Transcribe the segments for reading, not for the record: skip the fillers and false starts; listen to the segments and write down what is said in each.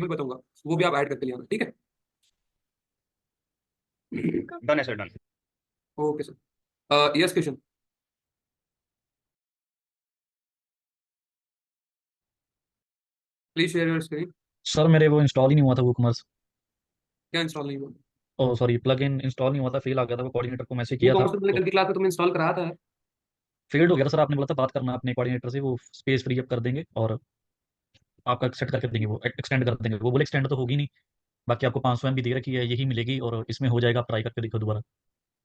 बताऊंगा, वो भी आप ऐड करके ले आना, ठीक है। डन है sir, done. Okay sir. Yes question. Please share your screen. Sir मेरे वो इंस्टॉल ही नहीं हुआ था वो कॉमर्स। क्या इंस्टॉल नहीं हुआ? ओ सॉरी, प्लग इन इंस्टॉल नहीं हुआ था, फेल आ गया था। वो कोऑर्डिनेटर को मैसेज वो किया था कॉमर्स मैंने तो कल की क्लास में तुम्हें इंस्टॉल कराया था। फेल्ड हो गया था सर। आपने बोला था बात करना अपने कोऑर्डिनेटर से, वो स्पेस फ्री अप कर देंगे और आपका सेट करके देंगे, वो एक्सटेंड कर देंगे। वो बोले एक्सटेंड तो होगी नहीं, बाकी आपको 500 MB दे रखी है, यही मिलेगी और इसमें हो जाएगा, आप ट्राई करके देखो दोबारा।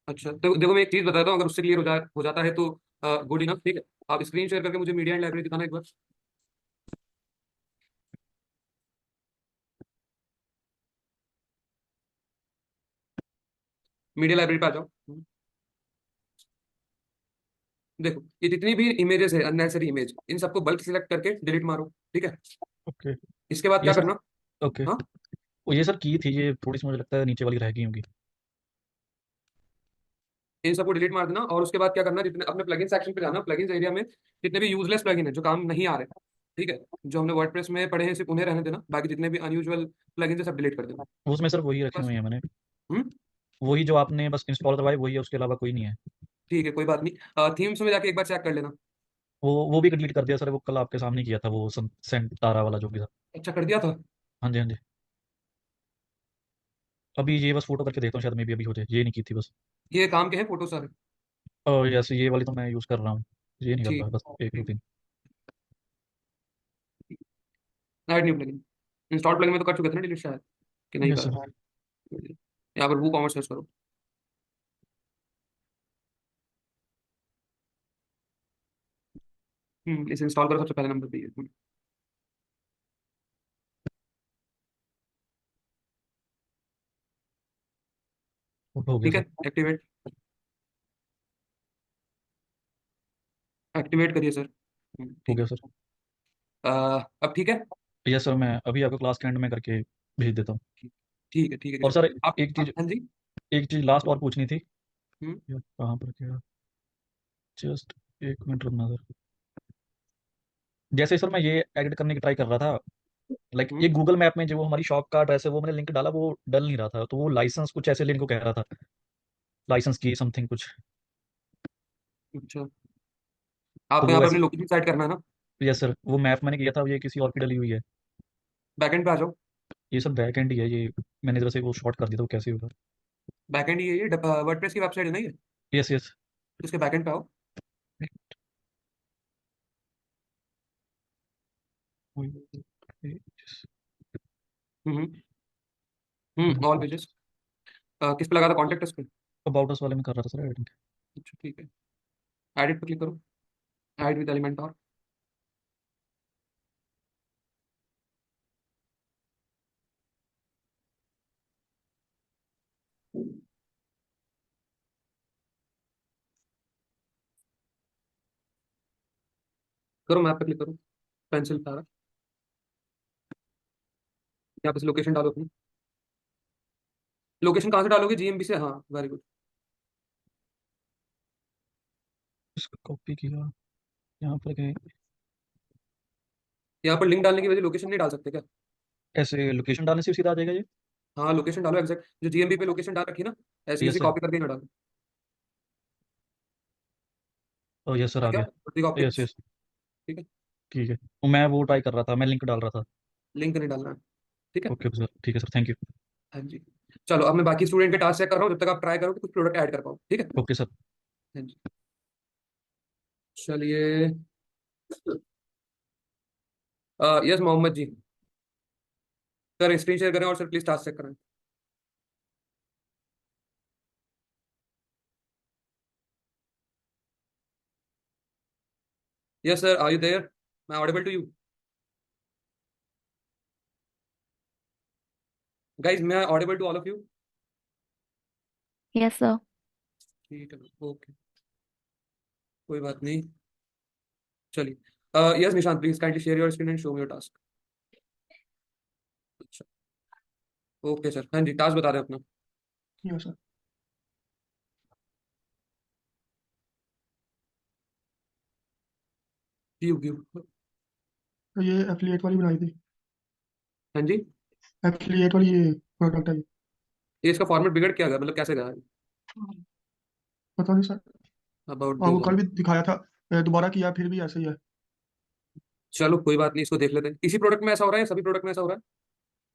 अच्छा तो देखो, मैं एक चीज बताता हूँ, अगर उससे क्लियर हो जाता है तो गुड इनफ, ठीक है। आप स्क्रीन शेयर करके मुझे मीडिया एंड लाइब्रेरी दिखाना एक बार। मीडिया लाइब्रेरी पे आ जाओ। देखो, ये जितनी भी इमेजेस है अननेसेसरी इमेज, इन सबको बल्क सिलेक्ट करके डिलीट मारो, ठीक है। ओके। इसके बाद ये क्या सर, करना? ओके। हाँ, वो ये सर की थी, ये थोड़ी सी मुझे लगता है नीचे वाली रह गई होंगी। इन सबको डिलीट मार देना, और उसके बाद क्या करना, जितने अपने प्लगइन सेक्शन पे जाना, प्लगइन्स एरिया में जितने भी यूजलेस प्लगइन है जो काम नहीं आ रहे, ठीक है, जो हमने वर्डप्रेस में पढ़े हैं सिर्फ उन्हें रहने देना, बाकी जितने भी अनयूजुअल प्लगइन है सब डिलीट कर देना। उसमें सर वही रखे बस। हुए हैं मैंने, हम्म। वही जो आपने बस इंस्टॉल करवाए वही है, उसके अलावा कोई नहीं है। ठीक है, कोई बात नहीं, थीम्स में जाके एक बार चेक कर लेना। वो भी डिलीट कर दिया सर, वो कल आपके सामने किया था, वो सेंट तारा वाला जो भी था। अच्छा, कर दिया था। हाँ जी, हाँ जी। अभी ये बस फोटो करके देखता हूँ, शायद मे भी अभी हो जाए। ये नहीं की थी बस। ये काम के हैं फोटो सारे। और जैसे ये वाली तो मैं यूज़ कर रहा हूँ, ये नहीं कर रहा ठीक। बस, एक दो ठीक। तीन। Add new plugin. Install plugin में तो कर चुके थे ना डिलीट, शायद कि नहीं यस करा। सर। यहाँ पर वो कॉमर्स सर्च करो। इसे इंस्टॉल करो, सबसे पहले नंबर पे ये। हो गया ठीक सर। है, एक्टिवेट। एक्टिवेट करिए सर। हो ठीक गया है। सर। अब ठीक है। यस सर, मैं अभी आपको क्लास के एंड में करके भेज देता हूँ। ठीक। ठीक है, ठीक है और किशन। सर आप एक चीज़, हाँ जी। एक चीज़ लास्ट और पूछनी थी। हम्म। यार कहाँ पर गया, जस्ट एक मिनट रुकना सर। जैसे सर मैं ये एडिट करने की ट्राई कर रहा था, लाइक ये हम्म। गूगल मैप में जो हमारी शॉप का एड्रेस है वो मैंने लिंक डाला, वो डल नहीं रहा था, तो वो लाइसेंस कुछ ऐसे लिंक को कह रहा था, लाइसेंस की समथिंग कुछ। अच्छा, तो आपको यहाँ वो पर ऐसे, अपनी लोकेशन सेट करना है ना। यस सर, वो मैप मैंने किया था, ये किसी और की डली हुई है। बैकएंड पे आ जाओ। ये सब बैक एंड ही है ये, मैंने इधर से वो शॉर्ट कर दिया था, वो कैसे होगा। बैकएंड ही है ये, वर्डप्रेस की वेबसाइट है ना ये। Yes yes. इसके बैकएंड पे आओ। हम्म। All pages. किस पे लगा था, कॉन्टेक्ट उस पे? अबाउट अस वाले में कर रहा था सर एडिटिंग। अच्छा ठीक है। एडिट पे क्लिक करो। ऐड विद एलिमेंट और। करो, मैप पे क्लिक करो। पेंसिल पे आ रहा है। यहाँ पे लोकेशन डालो अपनी। लोकेशन कहाँ से डालोगे, जीएमबी से? हाँ, वेरी गुड। इसको कॉपी किया, यहाँ पर गए। यहाँ पर लिंक डालने की वजह लोकेशन नहीं डाल सकते क्या? ऐसे लोकेशन डालने से भी सीधा आ जाएगा ये? हाँ, लोकेशन डालो एग्जैक्ट, जो जीएमबी पे लोकेशन डाल रखी है ना, ऐसी यस उसी सर। कॉपी करके ना डालो। ओ यस सर, आ आ गया गया। उसी का यस ऑप्टिक्स। यस। ठीक है। ठीक है, तो मैं वो ट्राई कर रहा था, मैं लिंक डाल रहा था। लिंक नहीं डालना है। ठीक है। ओके सर, ठीक है सर, थैंक यू। हाँ जी। चलो, अब मैं बाकी स्टूडेंट के टास्क चेक कर रहा हूँ, जब तक आप ट्राई करो कि कुछ प्रोडक्ट ऐड कर पाओ, ठीक है। Okay sir. हाँ जी। चलिए। Yes Mohammed ji, sir screen share करें और सर प्लीज टास्क चेक करें। Yes sir, are you there? मैं ऑडिबल टू यू? गाइज, मैं audible to all of you? Yes sir. ठीक है, ओके, कोई बात नहीं। चलिए। Yes Nishant, please kindly share your screen and show me your task. अच्छा। ओके सर, हाँ जी, टास्क बता रहे हैं अपना। Yes sir. Give give. तो ये एफिलिएट वाली बनाई थी। हाँ जी। एफिलिएट वाली ये प्रोडक्ट है। ये इसका फॉर्मेट बिगड़ क्या गया, मतलब कैसे गया? पता नहीं सर। अबाउट वो दिस। कल भी दिखाया था, दोबारा किया फिर भी ऐसे ही है। चलो कोई बात नहीं, इसको देख लेते हैं। इसी प्रोडक्ट में ऐसा हो रहा है या सभी प्रोडक्ट में ऐसा हो रहा है?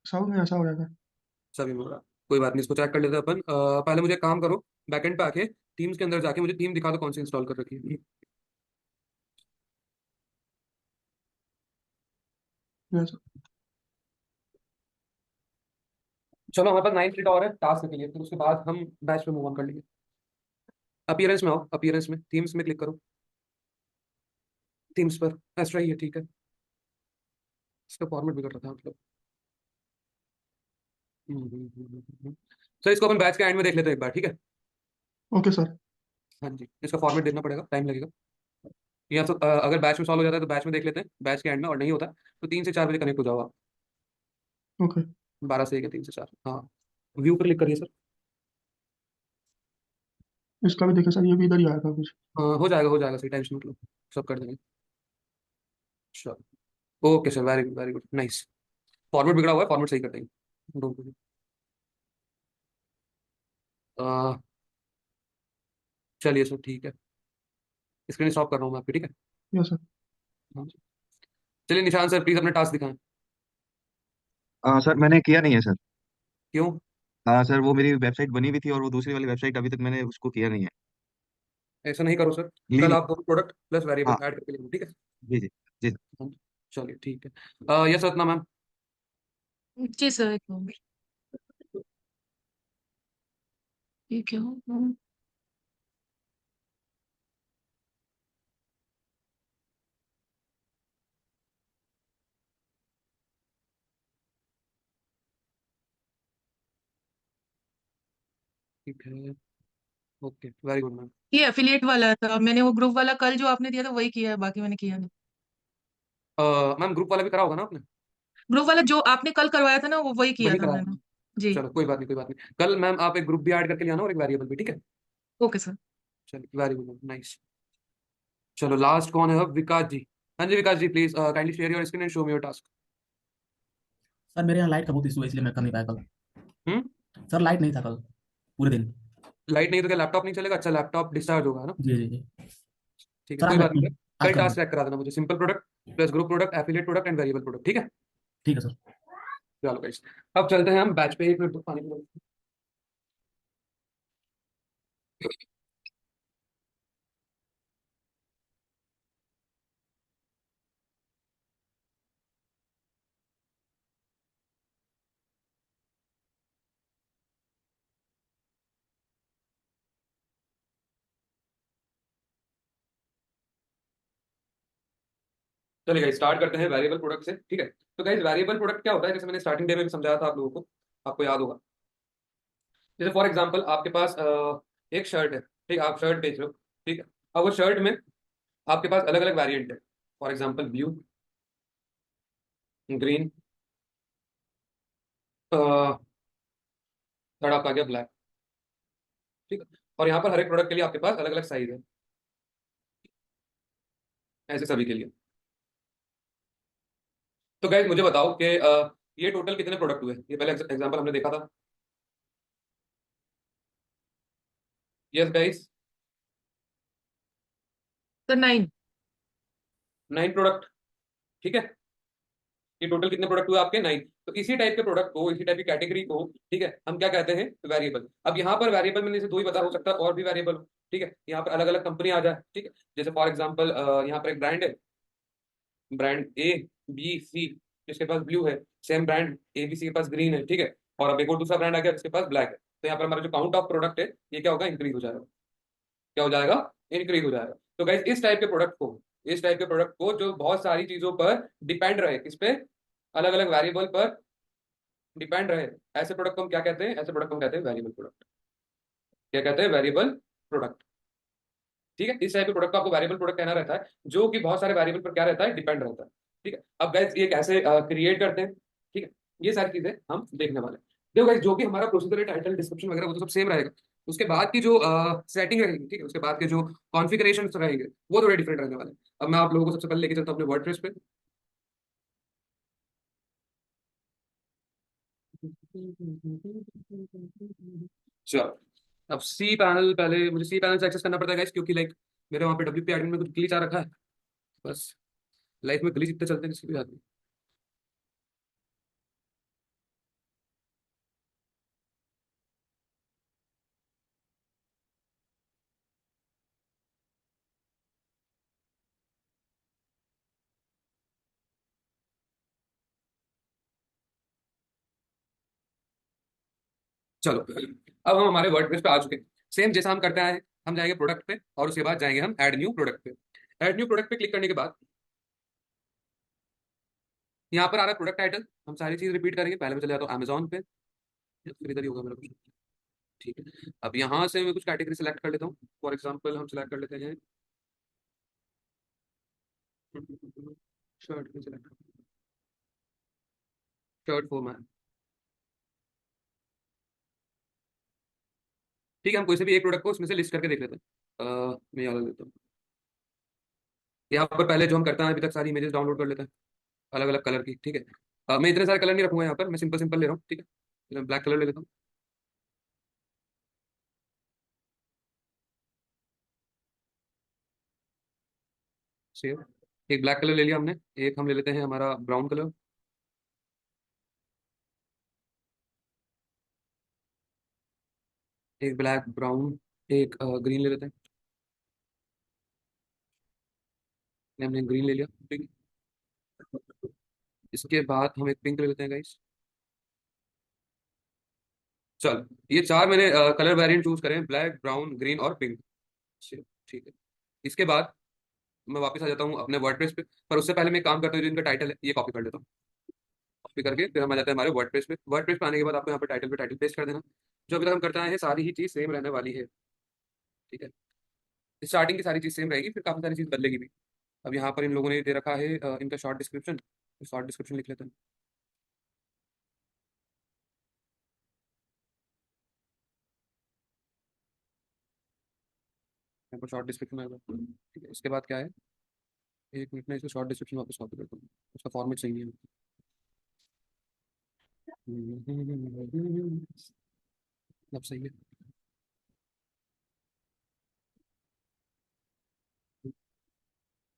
सब में ऐसा हो रहा था। सभी में हो रहा है। कोई बात नहीं, इसको चेक कर लेते हैं अपन। पहले मुझे एक काम करो, बैकएंड पे आके टीम्स के अंदर जाके मुझे टीम दिखा दो कौन सी इंस्टॉल कर रखी है। यस। चलो हमारे पास 9 मिनट और है टास्क के लिए, फिर उसके बाद हम बैच पे मूव ऑन कर लेंगे। अपीयरेंस में आओ, अपीयरेंस में थीम्स में क्लिक करो। थीम्स पर ऐसा ही है, ठीक है। इसका फॉर्मेट बिगड़ रहा था मतलब। सर इसको अपन बैच के एंड में देख लेते हैं एक बार, ठीक है। Okay sir. हाँ जी, इसका फॉर्मेट देखना पड़ेगा, टाइम लगेगा। या तो अगर बैच में सॉल्व हो जाता है तो बैच में देख लेते हैं, बैच के एंड में। और नहीं होता तो 3 से 4 बजे कनेक्ट हो जाओ आप। ओके। 12 से 1 या 3 से 4, हाँ। व्यू पर क्लिक करिए सर। इसका भी देखिए सर, ये भी इधर ही आया था कुछ। हाँ हो जाएगा सही, टेंशन मत लो, सब कर देंगे। चलो okay sir, very good very good, nice. Format बिगड़ा हुआ है, फॉर्मेट सही कर देंगे, डोंट वरी। चलिए सर ठीक है, स्क्रीन स्टॉप कर रहा हूँ मैं आपकी, ठीक है। Yes sir. हाँ जी। चलिए निशान सर प्लीज अपने टास्क दिखाएं। सर मैंने किया नहीं है सर। क्यों? सर वो मेरी वेबसाइट बनी हुई थी और वो दूसरी वाली वेबसाइट अभी तक मैंने उसको किया नहीं है। ऐसा नहीं करो सर। कल लीव। आप दोनों प्रोडक्ट प्लस वेरिएबल हाँ। ऐड करके लिखो, ठीक है। जी जी। जी। हाँ जी। चलिए ठीक है। Yes Ratna ma'am. जी सर, एक मिनट। ये क्या हो? ठीक है, ओके वेरी गुड मैम। ये एफिलिएट वाला था, मैंने वो ग्रुप वाला कल जो आपने दिया था वही किया है, बाकी मैंने किया नहीं। मैम ग्रुप वाला भी करा होगा ना आपने? ग्रुप वाला जो आपने कल करवाया था ना, वो वही किया वही था करा मैंने। है। जी। चलो कोई बात नहीं, कोई बात नहीं। कल मैम आप एक ग्रुप भी ऐड करके ले आना और एक वेरिएबल भी, ठीक है। Okay sir. चलिए वेरी गुड, नाइस। चलो लास्ट कौन है अब? विकास जी। हाँ जी Vikas ji, please kindly share your screen and show me your task. Sir मेरे यहाँ लाइट का बहुत इशू है, इसलिए मैं कर नहीं पाया कल। हम्म। सर लाइट नहीं था कल पूरे दिन। लाइट नहीं तो क्या लैपटॉप नहीं चलेगा? अच्छा लैपटॉप डिस्चार्ज होगा, है ना? जी जी जी। ठीक है सर आज कोई बात नहीं। आज कल कर टास्क दूँ? ट्रैक करा देना मुझे, simple product plus group product affiliate product and variable product, ठीक है। ठीक है सर। चलो गाइस, अब चलते हैं हम बैच पे। 1 मिनट तो पानी पी। चलिए गाइस स्टार्ट करते हैं वेरिएबल प्रोडक्ट से, ठीक है। तो गाइस वेरिएबल प्रोडक्ट क्या होता है, जैसे मैंने स्टार्टिंग डे में भी समझाया था आप लोगों को, आपको याद होगा। जैसे फॉर एग्जांपल आपके पास एक शर्ट है, ठीक है, आप शर्ट बेच रहे हो, ठीक है। अब वो शर्ट में आपके पास अलग अलग वेरिएंट है। For example blue, green, third आपका आ गया ब्लैक, ठीक है। और यहाँ पर हर एक प्रोडक्ट के लिए आपके पास अलग अलग साइज है, ऐसे सभी के लिए। तो गाइस मुझे बताओ कि ये टोटल कितने प्रोडक्ट हुए? ये पहले एग्जांपल हमने देखा था। Yes guys. सर 9। 9 प्रोडक्ट, ठीक है। ये टोटल कितने प्रोडक्ट हुए आपके? 9। तो इसी टाइप के प्रोडक्ट को, इसी टाइप की कैटेगरी को, ठीक है, हम क्या कहते हैं? वेरिएबल। अब यहाँ पर वेरिएबल में से दो ही बता हो सकता है, और भी वेरिएबल हो, ठीक है। यहाँ पर अलग अलग कंपनी आ जाए, ठीक है। जैसे फॉर एग्जांपल यहाँ पर एक ब्रांड है, ब्रांड ए बी सी, जिसके पास ब्लू है। Same brand A B C के पास ग्रीन है, ठीक है। और अब एक और दूसरा ब्रांड आ गया जिसके पास ब्लैक है। तो यहाँ पर हमारा जो काउंट ऑफ प्रोडक्ट है ये क्या होगा? इंक्रीज हो जाएगा। क्या हो जाएगा? इंक्रीज हो जाएगा। तो गाइस इस टाइप के प्रोडक्ट को, इस टाइप के प्रोडक्ट को जो बहुत सारी चीजों पर डिपेंड रहे, किस पे? अलग अलग वेरिएबल पर डिपेंड रहे, ऐसे प्रोडक्ट को हम क्या कहते हैं? ऐसे प्रोडक्ट को हम कहते हैं वेरिएबल प्रोडक्ट। क्या कहते हैं? वेरिएबल प्रोडक्ट, ठीक है। इस टाइप के प्रोडक्ट को आपको वेरिएबल प्रोडक्ट कहना रहता है, जो कि बहुत सारे वेरिएबल पर क्या रहता है? डिपेंड रहता है, ठीक है। अब गाइस ये कैसे क्रिएट करते हैं, ठीक है, ये सारी चीजें हम देखने वाले हैं। देखो गाइस, जो भी हमारा प्रोसीजर है, टाइटल डिस्क्रिप्शन वगैरह, वो तो सब सेम रहेगा। उसके बाद की जो सेटिंग रहेगी, ठीक है, उसके बाद के जो कॉन्फ़िगरेशन रहेंगे वो थोड़े डिफरेंट रहने वाले हैं। अब मैं आप लोगों को सबसे पहले लेके चलता हूँ अपने वर्डप्रेस पे। चलो, अब सी पैनल, पहले मुझे सी पैनल से एक्सेस करना पड़ता है गाइस, क्योंकि लाइक मेरे वहाँ पे डब्ल्यूपी एडमिन में कुछ ग्लिच आ रखा है। बस लाइफ में ग्लिच इतने चलते हैं किसी भी आदमी। चलो, अब हम हमारे वर्डप्रेस पे आ चुके हैं। सेम जैसा हम करते हैं, हम जाएंगे प्रोडक्ट पे और उसके बाद जाएंगे हम ऐड न्यू प्रोडक्ट पे। ऐड न्यू प्रोडक्ट पे क्लिक करने के बाद यहाँ पर आ रहा है प्रोडक्ट टाइटल। हम सारी चीज रिपीट करेंगे। पहले मैं चले जाता हूँ अमेजोन पे, फिर इधर ही होगा मेरा कुछ। ठीक है, अब यहाँ से मैं कुछ कैटेगरी सेलेक्ट कर लेता हूँ। फॉर एग्जाम्पल हम सेलेक्ट कर लेते हैं shirt, select shirt for man. ठीक है, हम कोई से भी एक प्रोडक्ट को उसमें से लिस्ट करके देख लेते हैं। मैं यहाँ देता हूँ। यहाँ पर पहले जो हम करते हैं, अभी तक सारी इमेजेस डाउनलोड कर लेते हैं अलग अलग कलर की। ठीक है, मैं इतने सारे कलर नहीं रखूंगा यहाँ पर, मैं सिंपल सिंपल ले रहा हूँ। ठीक है, ब्लैक कलर ले लेता हूँ। सेव, एक ब्लैक कलर ले लिया हमने। एक हम ले लेते हैं हमारा ब्राउन कलर। एक ब्लैक ब्राउन, एक ग्रीन ले लेते हैं। हमने ग्रीन ले लिया। ठीक है, इसके बाद हम एक पिंक ले लेते हैं गाइस। चल, ये चार मैंने कलर वेरिएंट चूज करें, ब्लैक ब्राउन ग्रीन और पिंक। ठीक है, इसके बाद मैं वापस आ जाता हूँ अपने वर्डप्रेस पे। पर उससे पहले मैं एक काम करता हूँ, जो इनका टाइटल है ये कॉपी कर लेता हूँ। कॉपी करके फिर हम आ जाते हैं हमारे वर्डप्रेस पे। वर्डप्रेस पे आने के बाद आपको यहाँ पे टाइटल पेस्ट कर देना। जो अभी तक हम करते आए हैं सारी ही चीज सेम रहने वाली है। ठीक है, स्टार्टिंग की सारी चीज सेम रहेगी, फिर काफी सारी चीज बदलेगी भी। अब यहाँ पर इन लोगों ने दे रखा है इनका शॉर्ट डिस्क्रिप्शन। शॉर्ट डिस्क्रिप्शन लिख लेते हैं। यहाँ पर शॉर्ट डिस्क्रिप्शन आएगा। ठीक है, इसके बाद क्या है, एक मिनट में इसको शॉर्ट डिस्क्रिप्शन वापस कॉपी करता हूँ। उसका फॉर्मेट सही नहीं है। अब सही है।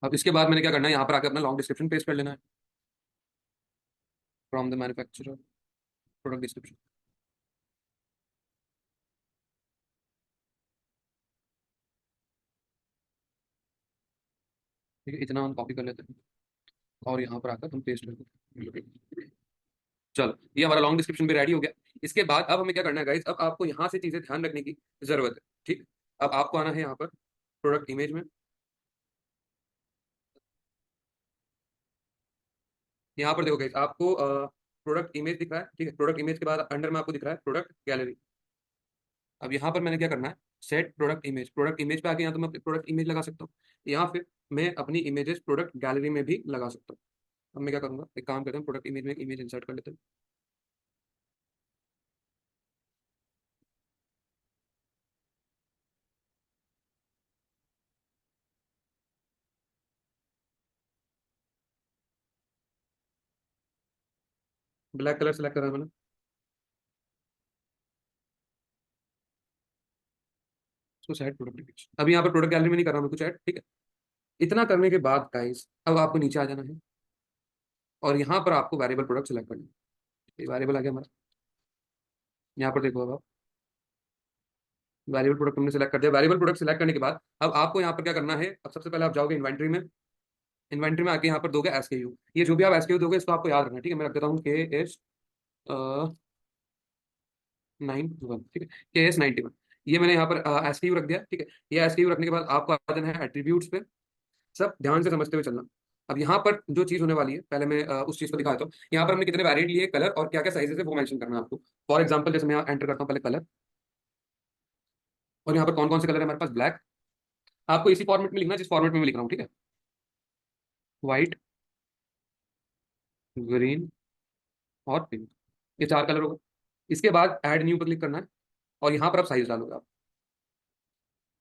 अब इसके बाद मैंने क्या करना है, यहाँ पर आकर अपना लॉन्ग डिस्क्रिप्शन पेस्ट कर लेना है। From the manufacturer, product description. ठीक है, इतना हम कॉपी कर लेते हैं और यहाँ पर आकर हम पेस्ट कर देते हैं। चलो, ये हमारा लॉन्ग डिस्क्रिप्शन भी रेडी हो गया। इसके बाद अब हमें क्या करना है गाइस, अब आपको यहाँ से चीजें ध्यान रखने की जरूरत है। ठीक, अब आपको आना है यहाँ पर प्रोडक्ट इमेज में। यहाँ पर देखो गाइस, आपको प्रोडक्ट इमेज दिख रहा है। ठीक है, प्रोडक्ट इमेज के बाद अंडर में आपको दिख रहा है प्रोडक्ट गैलरी। अब यहाँ पर मैंने क्या करना है, set product image. Product image पे आके यहाँ तो मैं प्रोडक्ट इमेज लगा सकता हूँ। यहाँ फिर मैं अपनी इमेजेस प्रोडक्ट गैलरी में भी लगा सकता हूँ। अब मैं क्या करूंगा, एक काम करता हूँ, प्रोडक्ट इमेज में एक इमेज इंसर्ट कर लेते हैं। ब्लैक कलर सेलेक्ट करा है मैंने। उसको सेट प्रोडक्ट इमेज। अब यहाँ पर प्रोडक्ट गैलरी में नहीं कर रहा मैं कुछ ऐड। ठीक है, इतना करने के बाद गाइस अब आपको नीचे आ जाना है और यहाँ पर आपको वेरिएबल प्रोडक्ट सेलेक्ट करना है। वेरिएबल आ गया हमारा। यहाँ पर देखो, अब आप वेरिएबल प्रोडक्ट हमने सेलेक्ट कर दिया। वेरिएबल प्रोडक्ट सेलेक्ट करने के बाद अब आपको यहाँ पर क्या करना है, अब सबसे पहले आप जाओगे इन्वेंट्री में। इन्वेंट्री में आके यहाँ पर दोगे एसकेयू। ये जो भी आप एसकेयू दोगे इसको आपको याद रखना है। ठीक है, मैं रख देता हूँ KS91। ठीक है, KS91। ये मैंने यहाँ पर एसकेयू रख दिया। ठीक है, ये एसकेयू रखने के बाद आपको आ जाना है एट्रीब्यूट्स पे। सब ध्यान से समझते हुए चलना। अब यहाँ पर जो चीज होने वाली है, पहले मैं उस चीज को दिखा देता हूँ। यहाँ पर हमने कितने वेरिएंट लिए कलर और क्या क्या साइजेस है वो मेंशन करना है आपको। फॉर एग्जांपल जैसे मैं यहाँ एंटर करता हूँ पहले कलर, और यहाँ पर कौन कौन से कलर है हमारे पास, ब्लैक। आपको इसी फॉर्मेट में लिखना है जिस फॉर्मेट में मैं लिख रहा हूँ। ठीक है, व्हाइट, ग्रीन और पिंक, ये चार कलर होगा। इसके बाद ऐड न्यू पर क्लिक करना है और यहाँ पर आप साइज डालोगे। आप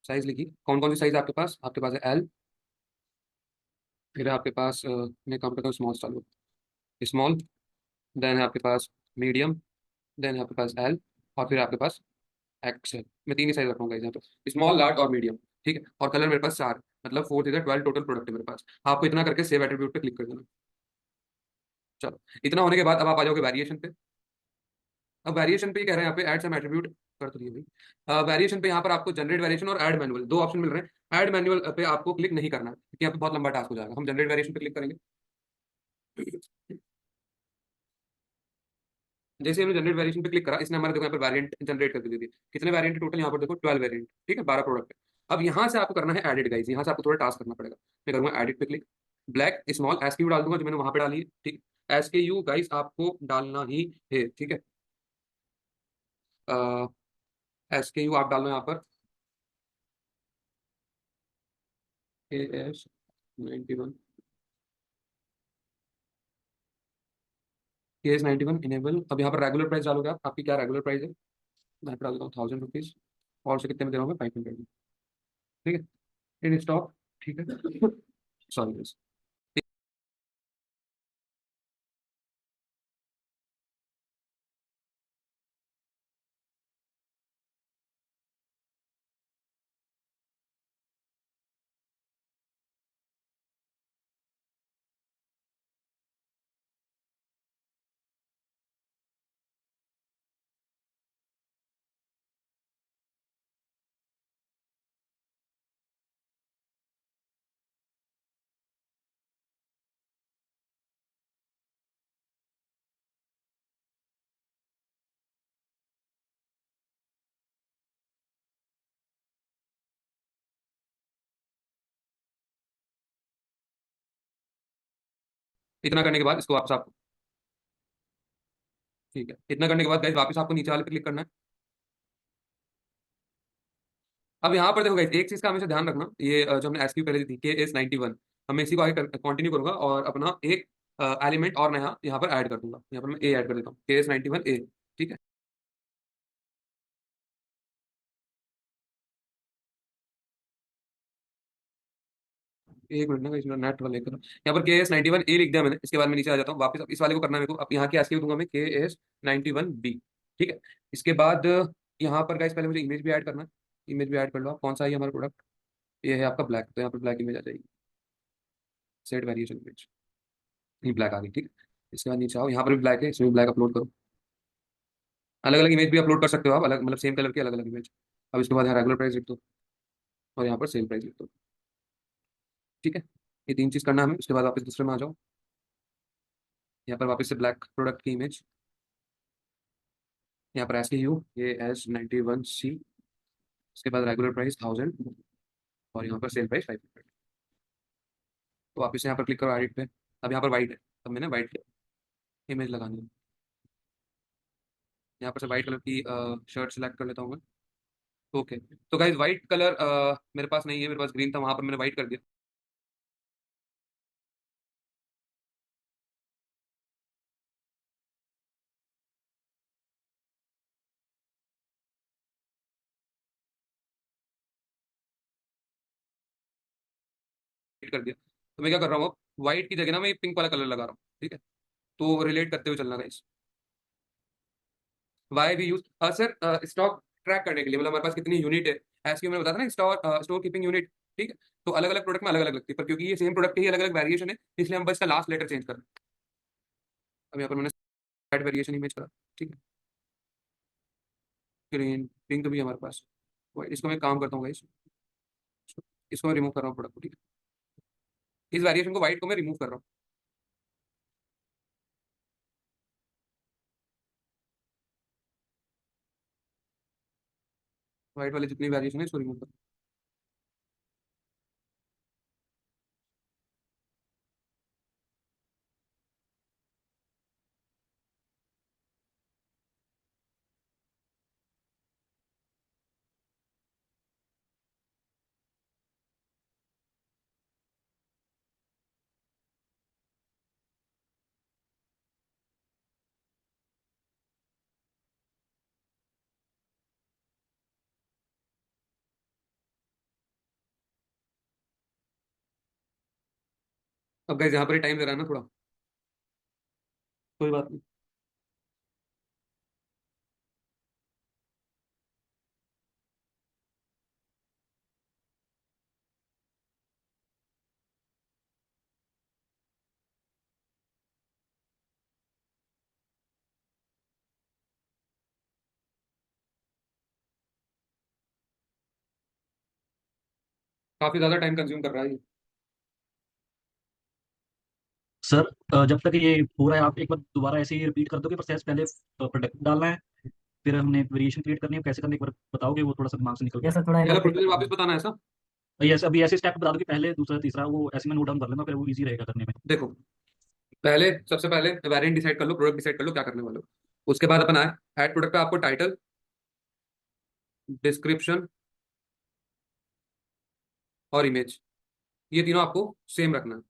साइज लिखिए, कौन कौन सी साइज आपके पास, आपके पास है एल, फिर है आपके पास मैं काम करता हूँ स्मॉल, चालू स्मॉल। देन है आपके पास मीडियम, देन आपके पास एल, और फिर आपके पास एक्सेल। मैं तीन ही साइज रखूंगा यहाँ पे, स्मॉल, लार्ज और मीडियम। ठीक है, और कलर मेरे पास चार, मतलब 4 इधर 12 टोटल प्रोडक्ट है मेरे पास। आपको इतना करके सेव एट्रीब्यूट पे क्लिक कर देना। चलो, इतना होने के बाद अब आप आ जाओगे वेरिएशन पे। अब वेरिएशन पे ही कह रहे हैं यहाँ पे ऐड सम एट्रीब्यूट। कर तो दिए भाई। वेरिएशन पे यहाँ पर आपको जनरेट वेरिएशन और ऐड मैनुअल दो ऑप्शन मिल रहे हैं। ऐड मैनुअल पे आपको क्लिक नहीं करना है, क्योंकि यहाँ पे बहुत लंबा टास्क हो जाएगा। हम जनरेट वेरिएशन पे क्लिक करेंगे। जैसे हमने जनरेट वेरिएशन पे क्लिक करा, इसने हमारे देखो यहाँ पर वेरिएंट जनरेट करके दे दिए। कितने वेरिएंट टोटल यहाँ पर देखो, 12 वेरिएंट। ठीक है, 12 प्रोडक्ट है। अब यहाँ से आपको करना है एडिट गाइस, यहाँ से आपको थोड़ा टास्क करना पड़ेगा। मैं करूंगा एडिट पे click, black small S Q डाल दूंगा जो मैंने वहां पे डाली है। ठीक, एस के यू गाइस आपको डालना ही है। ठीक है, एस के यू आप डालना यहाँ पर, के एस 91, के एस 91 इनेबल। अब यहाँ पर रेगुलर प्राइस डालोगे आप, आपकी क्या रेगुलर प्राइस है। मैं डाल देता हूँ 1000 रुपीज, और से कितने में दे रहा हूँ मैं, 500। ठीक है, इन स्टॉक। ठीक है, सॉरी। इतना करने के बाद इसको वापस आप, ठीक है, इतना करने के बाद गाइस वापस आपको नीचे वाले पे क्लिक करना है। अब यहाँ पर देखो गाइस, एक चीज का हमेशा ध्यान रखना, ये जो हमने एसक्यू पहले दी थी, के एस 91, अब मैं इसी को आगे कंटिन्यू करूंगा और अपना एक एलिमेंट और नया यहाँ पर ऐड कर दूंगा। यहाँ पर मैं ए ऐड कर देता हूँ, के एस 91 ए। ठीक है, एक मिनट ना, इसमें नेट वाले करो। यहाँ पर के एस 91 ए लिख दिया मैंने। इसके बाद मैं नीचे आ जाता हूँ वापस। अब इस वाले को करना है मेरे को। अब यहाँ के एसक्यू दूंगा मैं, के एस 91 बी। ठीक है, इसके बाद यहाँ पर गाइस पहले मुझे इमेज भी ऐड करना है। इमेज भी ऐड कर लो आप। कौन सा है हमारा प्रोडक्ट, ये है आपका ब्लैक, तो यहाँ पर ब्लैक इमेज आ जाएगी। सेट वेरिएशन इमेज, ये ब्लैक आ गई। ठीक है, इसके बाद नीचे आओ, यहाँ पर भी ब्लैक है, इसमें भी ब्लैक अपलोड करो। अलग अलग इमेज भी अपलोड कर सकते हो आप, अलग मतलब सेम कलर की अलग अलग इमेज। अब इसके बाद यहाँ रेगुलर प्राइस लिख दो, और यहाँ पर सेल प्राइस लिख दो। ठीक है, ये तीन चीज करना है हमें। उसके बाद वापस दूसरे में आ जाओ, यहाँ पर वापस से ब्लैक प्रोडक्ट की इमेज, यहाँ पर एस के यू, ये एस 91 सी। उसके बाद रेगुलर प्राइस 1000, और यहाँ पर सेल प्राइस 500। तो वापस यहाँ पर क्लिक करो एडिट पे। अब यहाँ पर वाइट है, अब मैंने वाइट इमेज लगानी है। यहाँ पर से वाइट कलर की शर्ट सेलेक्ट कर लेता हूँ मैं। ओके, तो गाइज व्हाइट कलर मेरे पास नहीं है, मेरे पास ग्रीन था, वहां पर मैंने व्हाइट कर दिया। कर दिया, तो मैं क्या कर रहा हूँ अब, व्हाइट की जगह ना मैं पिंक वाला कलर लगा रहा हूँ। ठीक है, तो रिलेट करते हुए चलना गाइस। वाई भी यूज सर, स्टॉक ट्रैक करने के लिए, मतलब हमारे पास कितनी यूनिट है। ऐसे मैंने बताया था ना, स्टोर कीपिंग यूनिट। ठीक है, तो अलग अलग प्रोडक्ट में अलग अलग लगती है, पर क्योंकि ये सेम प्रोडक्ट की अलग अलग वेरिएशन है, इसलिए हम बस का लास्ट लेटर चेंज कर रहे हैं। अब यहाँ पर मैंने रेड वेरिएशन इमेज करा। ठीक है, ग्रीन पिंक भी है हमारे पास। इसको मैं काम करता हूँ गाइस, इसको मैं रिमूव कर रहा हूँ प्रोडक्ट को। ठीक है, इस वेरिएशन को व्हाइट को मैं रिमूव कर रहा हूँ। व्हाइट वाले जितनी वेरिएशन है इसको रिमूव कर। अब गाइस यहाँ पर ही टाइम दे रहा है ना थोड़ा, कोई बात नहीं। काफी ज्यादा टाइम कंज्यूम कर रहा है ये। सर जब तक ये पूरा है, आप एक बार दोबारा ऐसे ही रिपीट कर दोगे प्रोसेस। पहले प्रोडक्ट डालना है, फिर हमने वेरिएशन क्रिएट करनी है, कैसे करना है एक बार बताओगे, वो थोड़ा सा दिमाग से निकल ये गया। सर थोड़ा एक ये बार प्रोसीजर वापस बताना है ऐसा। यस, अभी ऐसे स्टेप बता दो कि पहले दूसरा तीसरा, वो ऐसे में नोट डाउन कर लेना, फिर वो इजी रहेगा करने में। देखो, पहले सबसे पहले वेरिएंट डिसाइड कर लो, प्रोडक्ट डिसाइड कर लो क्या करने वाले हो। उसके बाद अपन आए ऐड प्रोडक्ट पे, आपको टाइटल, डिस्क्रिप्शन और इमेज, ये तीनों आपको सेम रखना है।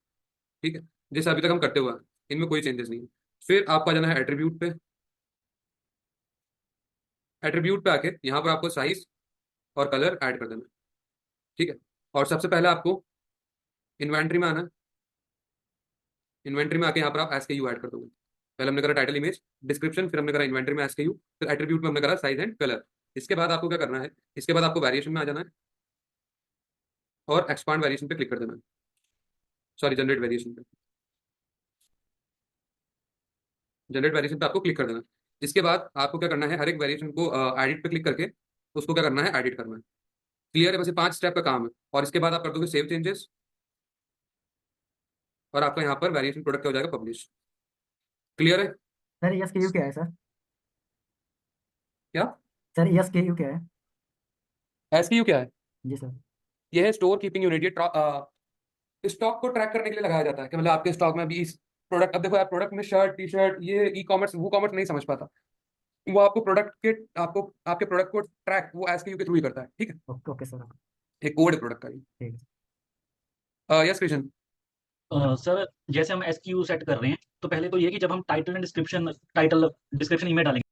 ठीक है, जैसे अभी तक हम करते हुए हैं, इनमें कोई चेंजेस नहीं है। फिर आपका जाना है एट्रीब्यूट पे। एट्रीब्यूट पे आके यहाँ पर आपको साइज और कलर ऐड कर देना है। ठीक है, और सबसे पहले आपको इन्वेंट्री में आना है। इन्वेंट्री में आके यहाँ पर आप एसकेयू ऐड कर दोगे। पहले हमने करा टाइटल इमेज डिस्क्रिप्शन, फिर हमने करा इन्वेंट्री में एसकेयू, फिर एट्रीब्यूट में हमने करा साइज एंड कलर। इसके बाद आपको क्या करना है, इसके बाद आपको वेरिएशन में आ जाना है और एक्सपांड वेरिएशन पे क्लिक कर देना है। सॉरी, जनरेट वेरिएशन पे, जनरेट वेरिएशन पे आपको क्लिक कर देना है। इसके बाद आपको क्या करना है, हर एक वेरिएशन को एडिट पे क्लिक करके उसको क्या करना है, एडिट करना है। क्लियर है? बस ये 5 स्टेप का काम है। और इसके बाद आप कर दोगे सेव चेंजेस, और आपका यहाँ पर वेरिएशन प्रोडक्ट हो जाएगा पब्लिश। क्लियर है? सर यस के यू क्या है सर? क्या सर यस के यू क्या है? एसकेयू क्या है? जी सर। ये है स्टोर कीपिंग यूनिट। ये स्टॉक को ट्रैक करने के लिए लगाया जाता है कि मतलब आपके स्टॉक में अभी इस प्रोडक्ट, अब देखो यार, प्रोडक्ट में शर्ट, टी शर्ट, ये ई कॉमर्स वो कॉमर्स नहीं समझ पाता, वो आपको प्रोडक्ट के, आपको आपके प्रोडक्ट को ट्रैक वो एसकेयू के थ्रू ही करता है। ठीक है, ओके ओके सर। एक कोड है प्रोडक्ट का ठीक है। ये। यस कृष्ण। सर जैसे हम एसक्यू सेट कर रहे हैं, तो पहले तो ये कि जब हम title and description, title description email डालेंगे,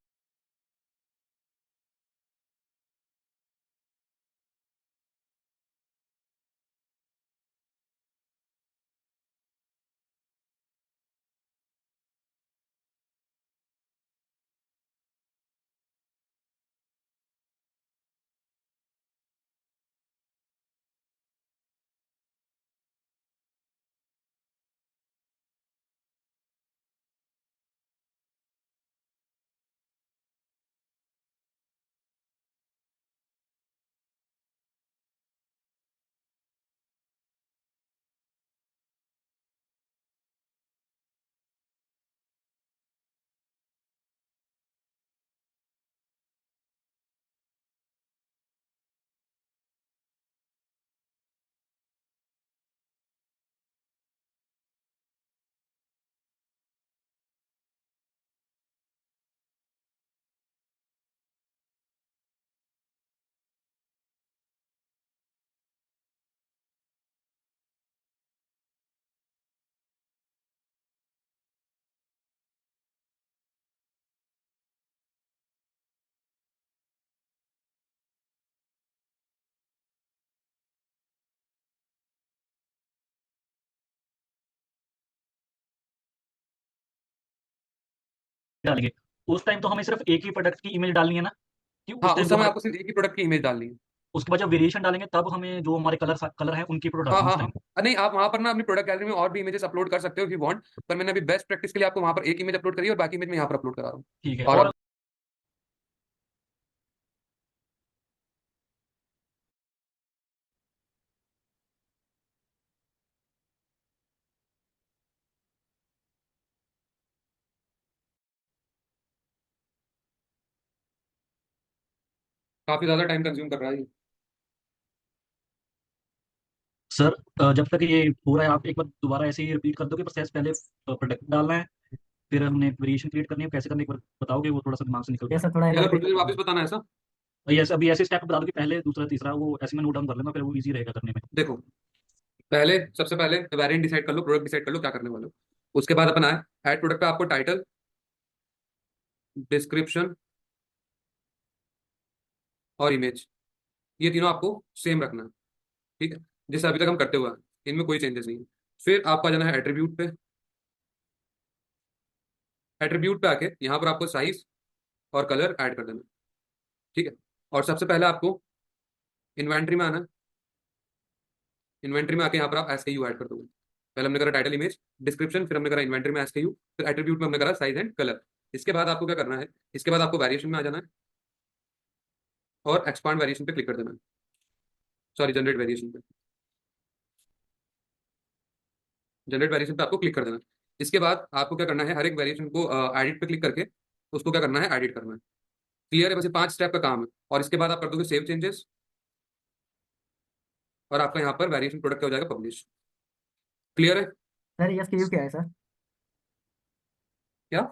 डालेंगे, उस टाइम तो हमें सिर्फ एक ही प्रोडक्ट की ईमेल डालनी है ना, कि हाँ, उस टाइम उस जो समय हमारे, आपको सिर्फ एक ही प्रोडक्ट की इमेज डालनी है। उसके बाद जब वेरिएशन डालेंगे तब हमें जो हमारे कलर कलर हैं उनकी फोटो हाँ डालनी है हाँ उस हाँ, टाइम। नहीं, आप वहां पर ना अपनी प्रोडक्ट गैलरी में और भी इमेजेस अपलोड कर सकते हो इफ यू वांट, पर मैंने अभी बेस्ट प्रैक्टिस के लिए आपको वहां पर एक इमेज अपलोड करी है और बाकी इमेज मैं यहाँ पर अपलोड करा रहा हूँ। ठीक है। और और अब काफी ज्यादा टाइम कंज्यूम कर रहा है ये। सर जब तक ये पूरा है, आप एक बार दोबारा ऐसे ही रिपीट कर दोगे प्रोसेस। पहले प्रोडक्ट डालना है, फिर हमने वेरिएशन क्रिएट करनी है, कैसे करना है एक बार बताओगे, वो थोड़ा सा दिमाग से निकल ये गया। सर थोड़ा एक ये बार प्रोसीजर वापस बताना है ऐसा। यस, अभी ऐसे स्टेप बता दो कि पहले दूसरा तीसरा, वो ऐसे में नोट डाउन कर लेना, फिर वो इजी रहेगा करने में। देखो, पहले सबसे पहले वेरिएंट डिसाइड कर लो, प्रोडक्ट डिसाइड कर लो क्या करने वाले हो। उसके बाद अपन आए ऐड प्रोडक्ट पे, आपको टाइटल, डिस्क्रिप्शन और इमेज, ये तीनों आपको सेम रखना है। ठीक है, जैसे अभी तक हम करते हुए हैं, इनमें कोई चेंजेस नहीं है। फिर आपका जाना है एट्रीब्यूट पे। एट्रीब्यूट पे आके यहाँ पर आपको साइज और कलर ऐड कर देना है। ठीक है, और सबसे पहले आपको इन्वेंट्री में आना है। इन्वेंट्री में आके यहाँ पर आप एसकेयू ऐड कर दोगे। पहले हमने करा टाइटल इमेज डिस्क्रिप्शन, फिर हमने करा इन्वेंट्री में एसकेयू, फिर एट्रीब्यूट में हमने करा साइज एंड कलर। इसके बाद आपको क्या करना है, इसके बाद आपको वेरिएशन में आ जाना है और एक्सपांड वेरिएशन पे क्लिक कर देना है। सॉरी, जनरेट वेरिएशन पे, जनरेट वेरिएशन पे आपको क्लिक कर देना है। इसके बाद आपको क्या करना है, हर एक वेरिएशन को एडिट पे क्लिक करके उसको क्या करना है, एडिट करना है। क्लियर है? बस ये 5 स्टेप का काम है। और इसके बाद आप कर दोगे सेव चेंजेस, और आपका यहाँ पर वेरिएशन प्रोडक्ट हो जाएगा पब्लिश। क्लियर है? सर यस के यू क्या है सर? क्या?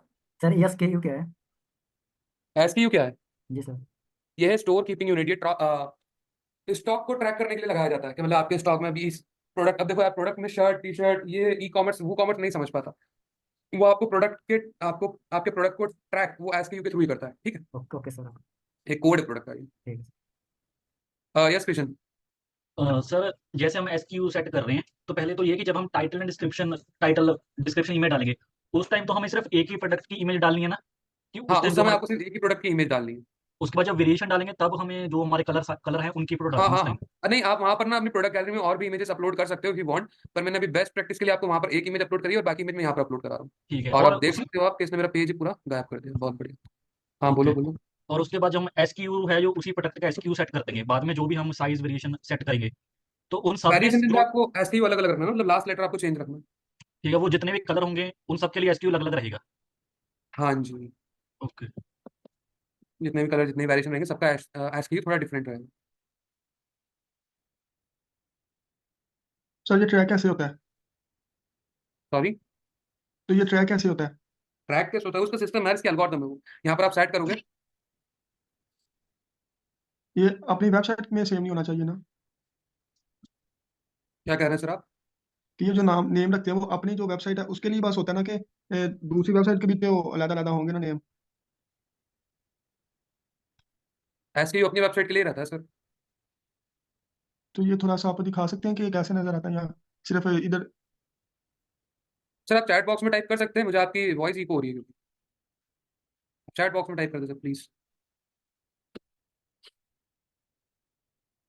सर यस के यू क्या है? एसक्यू क्या है? जी सर। ये है स्टोर कीपिंग यूनिट। ये स्टॉक को ट्रैक करने के लिए लगाया जाता है कि मतलब आपके स्टॉक में अभी इस प्रोडक्ट, अब देखो आप प्रोडक्ट में शर्ट टी शर्ट, ये ई कॉमर्स वो कॉमर्स नहीं समझ पाता, वो आपको प्रोडक्ट के आपको आपके प्रोडक्ट को ट्रैक वो एसक्यू के थ्रू ही करता है। ठीक है? Okay okay sir. एक कोड है प्रोडक्ट का ठीक है ये। यस कृष्ण। सर जैसे हम एसक्यू सेट कर रहे हैं तो पहले तो ये कि जब हम टाइटल डिस्क्रिप्शन इमेज डालेंगे उस टाइम तो हमें सिर्फ एक ही प्रोडक्ट की इमेज डालनी है ना, कि हाँ, उस टाइम उस जो समय हमारे आपको सिर्फ एक ही प्रोडक्ट की इमेज डालनी है। उसके बाद जब वेरिएशन डालेंगे तब हमें जो हमारे कलर हैं उनकी फोटो हाँ डालनी है हाँ उस हाँ। टाइम। नहीं, आप वहां पर ना अपनी प्रोडक्ट गैलरी में और भी इमेजेस अपलोड कर सकते हो इफ यू वांट, पर मैंने अभी बेस्ट प्रैक्टिस के लिए आपको वहां पर एक इमेज अपलोड करी है और बाकी इमेज मैं यहाँ पर अपलोड करा रहा हूँ। ठीक है। और और आप देख उसी सकते हो आप कि इसने मेरा पेज पूरा गायब कर दिया। बहुत बढ़िया। हाँ, ओके। बोलो बोलो। और उसके बाद जो हम एसक्यू है जो उसी प्रोडक्ट का एसक्यू सेट कर देंगे, बाद में जो भी हम साइज वेरिएशन सेट करेंगे तो उन सब में वेरिएशन जैसे जो आपको एसक्यू अलग अलग रखना है, मतलब लास्ट लेटर आपको चेंज रखना है। ठीक है वो जितने भी कलर होंगे उन सब के लिए एसक्यू अलग अलग रहेगा। हाँ जी। ओके। जितने भी कलर, जितने वेरिएशन रहेंगे, सबका एसक्यू थोड़ा डिफरेंट रहेगा। सर ये ट्रैक कैसे होता है? सॉरी? तो ये ट्रैक कैसे होता है? ट्रैक कैसे होता है? उसका सिस्टम है, इसके एल्गोरिथम है वो। यहाँ पर आप सेट करोगे। ये अपनी वेबसाइट में सेम नहीं होना चाहिए ना? क्या कह रहे हैं सर आप? कि ये जो नाम नेम रखते हैं वो अपनी जो वेबसाइट है उसके लिए बस होता है ना, कि दूसरी वेबसाइट के भी तो अलग अलग होंगे ना नेम? एसक्यू अपनी वेबसाइट के लिए रहता है सर। तो ये थोड़ा सा आप दिखा सकते हैं कि ये कैसे नजर आता है यहाँ? सिर्फ इधर। सर आप चैट बॉक्स में टाइप कर सकते हैं, मुझे आपकी वॉइस इको हो रही है क्योंकि। चैट बॉक्स में टाइप कर दे सर प्लीज।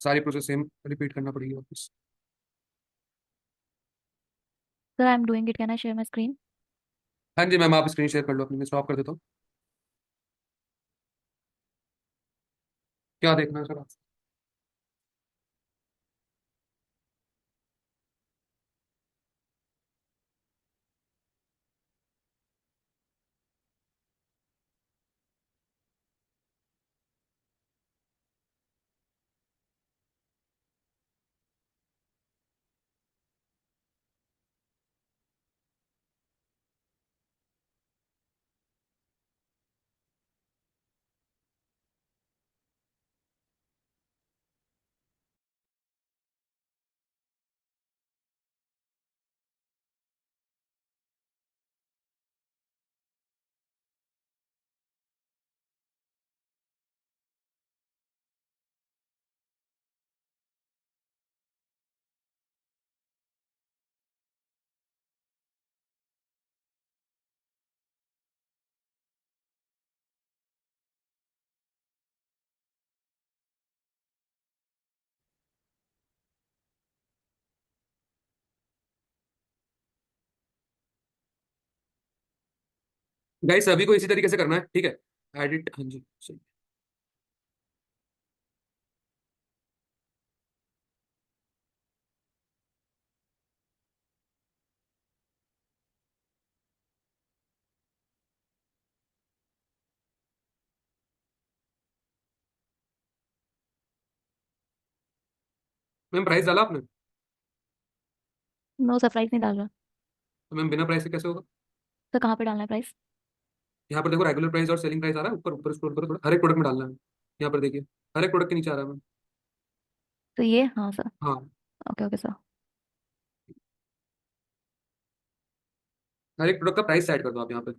सारी प्रोसेस सेम रिपीट करना पड़ेगी वापस। Sir, I'm doing it. Can I share my screen? हाँ जी मैम, आप स्क्रीन शेयर कर लो अपनी, मैं स्टॉप कर देता हूँ। क्या देखना है सर आप? गाइस सभी को इसी तरीके से करना है, ठीक है? एडिट, हाँ जी सही। मैम प्राइस डाला आपने? नो, सर प्राइस नहीं डाल रहा। तो मैम बिना प्राइस से कैसे होगा? सर कहाँ पे डालना है प्राइस? यहाँ पर देखो रेगुलर प्राइस और सेलिंग प्राइस आ रहा है, ऊपर ऊपर स्क्रॉल करो थोड़ा, हर एक प्रोडक्ट में डालना है। यहाँ पर देखिए, हर एक प्रोडक्ट के नीचे आ रहा है मैम। तो ये, हाँ सर। हाँ, ओके ओके सर। हर एक प्रोडक्ट का प्राइस सेट कर दो आप यहाँ पे।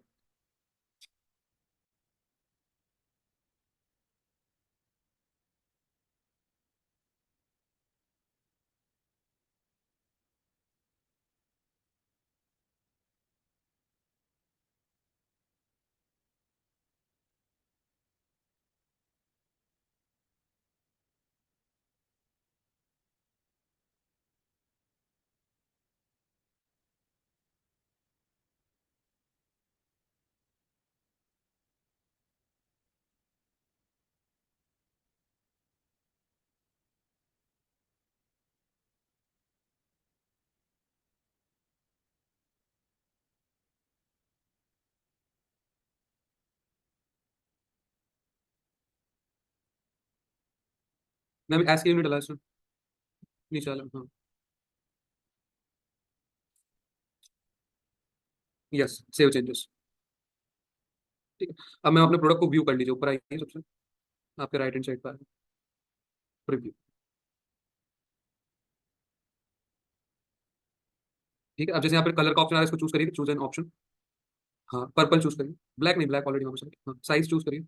मैम एस के यूनिट डाला है इसमें, नीचे वाला, हाँ। Yes, save changes. ठीक है, अब मैं अपने प्रोडक्ट को व्यू कर लीजिए, ऊपर आइए सबसे, आपके राइट हैंड साइड पर प्रीव्यू। ठीक है, अब जैसे यहाँ पे कलर का ऑप्शन आ रहा है, इसको चूज करिए, चूज एन ऑप्शन। हाँ, पर्पल चूज करिए, ब्लैक नहीं, ब्लैक ऑलरेडी वहाँ पे, हाँ, साइज चूज करिए।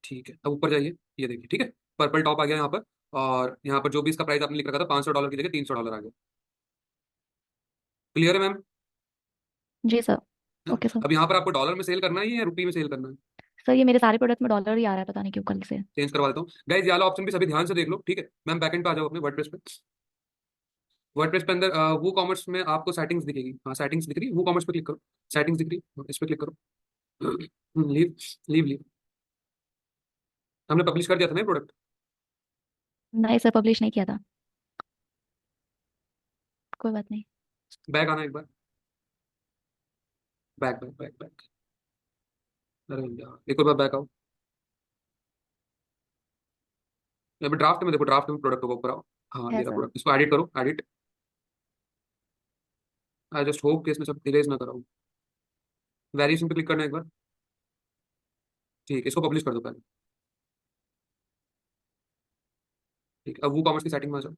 ठीक है, अब ऊपर जाइए, ये देखिए, ठीक है, पर्पल टॉप आ गया यहाँ पर। और यहाँ पर जो भी इसका प्राइस आपने लिख रखा था, $500 की जगह $300 आ गया। क्लियर है मैम? जी सर। हाँ? Okay sir. अब यहाँ पर आपको डॉलर में सेल करना है या रुपये में सेल करना है? सर ये मेरे सारे प्रोडक्ट में डॉलर ही आ रहा है, पता नहीं क्यों कल से। चेंज करवा देता हूँ गाइज, ये वाला ऑप्शन भी सभी ध्यान से देख लो, ठीक है। मैम बैकएंड पे आ जाओ अपने वर्डप्रेस पे। वर्डप्रेस पे अंदर वो कॉमर्स में आपको सेटिंग्स दिखेगी, हाँ सेटिंग्स दिख रही है, वो कॉमर्स पे क्लिक करो। सेटिंग्स दिख रही है, हाँ, इस पे क्लिक करो। Leave, leave, leave. हमने पब्लिश कर दिया था ना प्रोडक्ट। नहीं सर, पब्लिश नहीं किया था। कोई बात नहीं। बैक आना एक बार, बैक बैक बैक बैक। अरे यार, एक और बार बैक आओ। यहाँ पे ड्राफ्ट में देखो, ड्राफ्ट में प्रोडक्ट होगा, ऊपर आओ। हाँ, है ये रहा सर। प्रोडक्ट, इसको एडिट करो, एडिट। आई जस्ट होप कि इसमें सब इरेज ना कराऊँ। वेरिएशन पे क्लिक करना है एक बार। ठीक है, इसको पब्लिश कर दो पहले। ठीक है, अब वो कॉमर्स की सेटिंग में आ जाओ।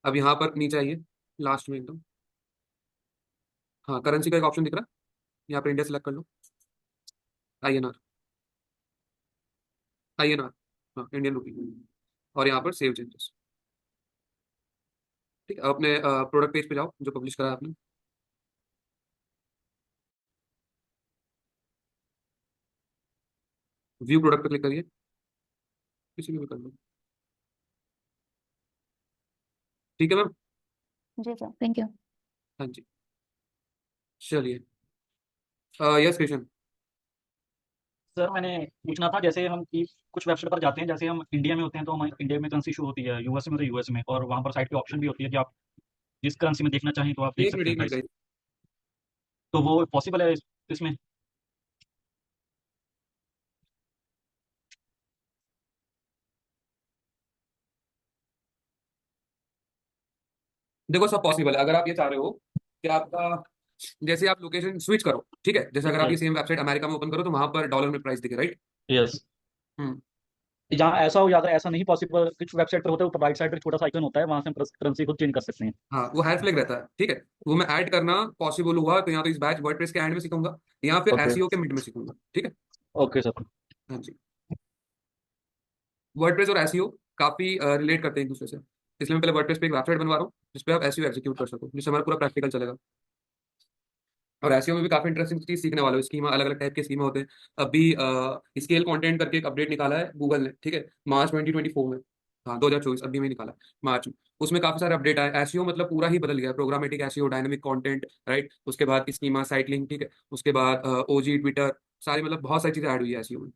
अब यहाँ पर नीचे आइए, लास्ट में एकदम। हाँ, करेंसी का एक ऑप्शन दिख रहा है, यहाँ पर इंडिया सेलेक्ट कर लो। INR, INR, हाँ, इंडियन रुपी। और यहाँ पर सेव चेंजेस। ठीक है, अब अपने प्रोडक्ट पेज पे जाओ जो पब्लिश करा है आपने। व्यू प्रोडक्ट पे क्लिक करिए, किसी में भी कर लो। ठीक है मैम। जी सर, थैंक यू। हाँ जी, चलिए। यस कृष्ण। सर मैंने पूछना था, जैसे हम कि कुछ वेबसाइट पर जाते हैं, जैसे हम इंडिया में होते हैं तो हमें इंडिया में करेंसी शो होती है, यूएस में तो यूएस में, और वहाँ पर साइट पे ऑप्शन भी होती है कि आप जिस करेंसी में देखना चाहें तो आप देख एक मिनट, सकते हैं एक मिनट प्राइस। गाइस। तो वो पॉसिबल है इसमें? देखो, सब पॉसिबल है, अगर आप ये चाह रहे हो कि आपका, जैसे आप लोकेशन स्विच करो, ठीक है, जैसे अगर आप ये सेम वेबसाइट अमेरिका में ओपन करो तो वहां पर डॉलर में प्राइस दिखे, राइट? यस। हम्म। जहाँ ऐसा हो, या अगर ऐसा नहीं पॉसिबल, कुछ वेबसाइट पर होता है ऊपर राइट साइड पर छोटा सा आइकन होता है, वहां से हम करेंसी को चेंज कर सकते हैं। हाँ, वो हैश फ्लैग रहता है, ठीक है। वो मैं ऐड करना पॉसिबल हुआ तो या तो इस बैच वर्डप्रेस के एंड में सीखूंगा, या फिर ओके। एसईओ के मिड में सीखूंगा, ठीक है। Okay sir. हाँ जी, वर्डप्रेस और एसईओ काफी रिलेट करते हैं एक दूसरे से, इसलिए मैं पहले वर्डप्रेस पे एक वेबसाइट बनवा रहा हूँ जिसपे आप एसईओ एग्जीक्यूट कर सको, जिससे हमारा पूरा प्रैक्टिकल चलेगा। और एसईओ में भी काफी इंटरेस्टिंग चीज सीखने वाले हो, स्कीमा, अलग अलग टाइप के स्कीमा होते हैं। अभी स्केल कंटेंट करके एक अपडेट निकाला है गूगल ने, ठीक है, मार्च 2024 में। हाँ, 2024 अभी में निकाला, मार्च में। उसमें काफी सारे अपडेट आए, एसईओ मतलब पूरा ही बदल गया, programmatic SEO, dynamic content, right, उसके बाद स्कीमा, साइट लिंक, ठीक है, उसके बाद ओजी, ट्विटर, सारी मतलब बहुत सारी चीजें ऐड हुई है एसईओ में।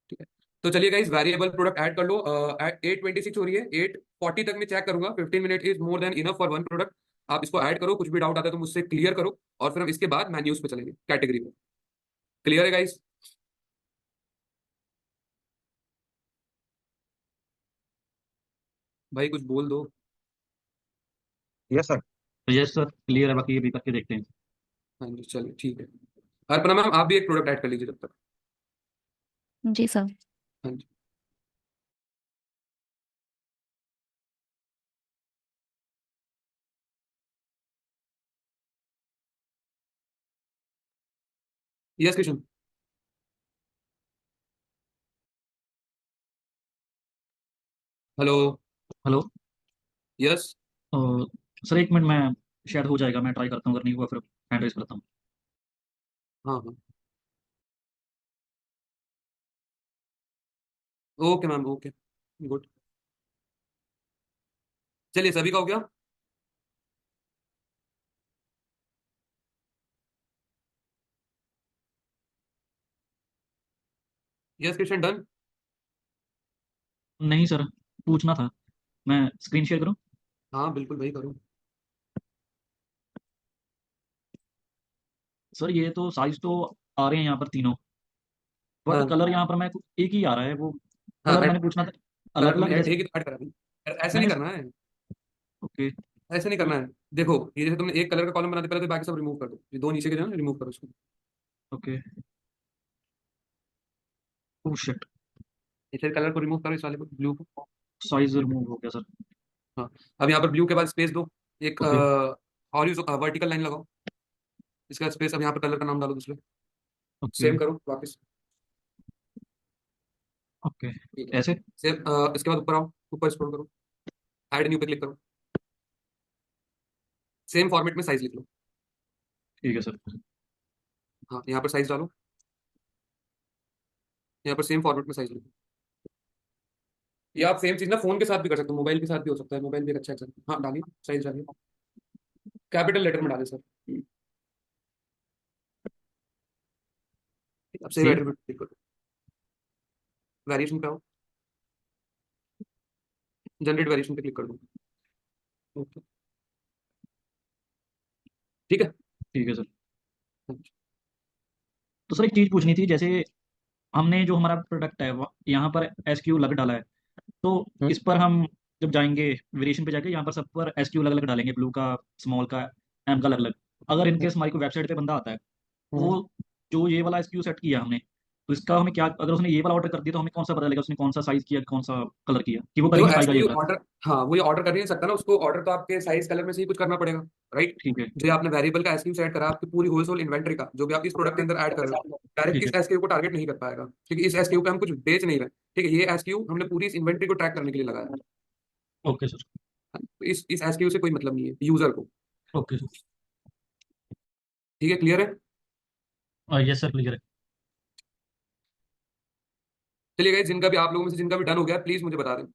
ठीक है, तो चलिए गाइस, वेरिएबल प्रोडक्ट ऐड कर लो। 8:26 हो रही है, 8:40 तक मैं चेक करूंगा, 15 minute is more than enough for one product. आप इसको ऐड करो, कुछ भी डाउट आता है तो मुझसे क्लियर करो, और फिर हम इसके बाद मेन्यूज पे चलेंगे, कैटेगरी पे। क्लियर है गाइस? भाई कुछ बोल दो। Yes sir. Yes sir, clear है, बाकी ये भी करके देखते हैं। हाँ जी, चलिए ठीक है। अर्पणा मैम, आप भी एक प्रोडक्ट ऐड कर लीजिए तब तक। जी सर। हाँ जी। Yes Kishan. Hello. Hello. Yes. Sir एक मिनट, मैं शायद हो जाएगा, मैं ट्राई करता हूँ, अगर नहीं हुआ फिर हैंड रेज करता हूँ। हाँ हाँ, ओके मैम, ओके, गुड। चलिए, सभी का हो गया? Yes Kishan, done. नहीं सर, पूछना था, मैं स्क्रीन शेयर करूँ? हाँ बिल्कुल भाई, करो। सर ये तो साइज तो आ रहे हैं यहाँ पर तीनों, बट हाँ कलर यहाँ पर मैं एक ही आ रहा है वो हाँ कलर मैंने पूछना था अलग कलर अलग एक ऐसे ही तो ऐड करा है। ऐसे नहीं मैंने करना है। ओके ऐसे नहीं करना है। देखो, ये जैसे तुमने एक कलर का कॉलम बना दिया, पहले तो बाकी सब रिमूव कर दो, ये दो नीचे के जो है रिमूव करो इसको। ओके ओह शिट ये फिर कलर को रिमूव करो, इस वाले को, ब्लू को। साइज रिमूव हो गया सर हाँ, अब यहाँ पर ब्लू के बाद स्पेस दो, एक ओके हॉरिजॉन्टल वर्टिकल लाइन लगाओ, इसका स्पेस, अब यहाँ पर कलर का नाम डालो दूसरे, ओके सेम करो वापस। ओके ठीक है, ऐसे सेम। इसके बाद ऊपर आओ, ऊपर स्क्रॉल करो, ऐड न्यू पे क्लिक करो, सेम फॉर्मेट में साइज लिख लो। ठीक है सर हाँ, यहाँ पर साइज डालो, यहाँ पर सेम फॉर्मेट में साइज लिखो। ये आप सेम चीज ना फोन के साथ भी कर सकते हो, मोबाइल के साथ भी हो सकता है, मोबाइल भी एक अच्छा है। हाँ डालिए, साइज डालिए, कैपिटल लेटर में डालिए सर। अब सेव सेव एट्रीब्यूट क्लिक करो, वेरिएशन पे आओ, जनरेट वेरिएशन पे क्लिक कर दो। ओके, ठीक है। ठीक है सर तो सर एक चीज़ पूछनी थी जैसे हमने जो हमारा प्रोडक्ट है यहाँ पर SKU अलग डाला है तो हम्म। इस पर हम जब जाएंगे वेरिएशन पे जाके यहाँ पर सब पर SKU अलग अलग डालेंगे ब्लू का स्मॉल का M का अलग अलग अगर इनकेस हमारी कोई वेबसाइट पे बंदा आता है हम्म। तो जो ये वाला SKU सेट किया हमने तो इसका हमें क्या अगर उसने ये वाला ऑर्डर कर दिया तो हमें कौन सा पता चलेगा उसने कौन सा साइज किया कौन सा कलर किया कि वो कर ही देखो, नहीं पाएगा ये एसक्यू वाला ऑर्डर, हाँ वो ये ऑर्डर कर ही नहीं सकता ना, उसको ऑर्डर तो आपके साइज कलर में से ही कुछ करना पड़ेगा, राइट। ठीक है जो आपने वेरिएबल का एसक्यू सेट करा, आपकी पूरी होलसेल इन्वेंट्री का जो भी आप इस प्रोडक्ट के अंदर ऐड कर रहे हो, डायरेक्ट ठीक इस है एसक्यू को टारगेट नहीं कर पाएगा, क्योंकि इस एसक्यू पे हम कुछ बेच नहीं रहे। ठीक है, ये एसक्यू हमने पूरी इस इन्वेंट्री को ट्रैक करने के लिए लगाया है। ओके सर तो इस एसक्यू से कोई मतलब नहीं है यूजर को। ओके सर ठीक है, क्लियर है। यस सर क्लियर है चलिए गाइस, जिनका भी आप लोगों में से जिनका भी डन हो गया, प्लीज मुझे बता दें।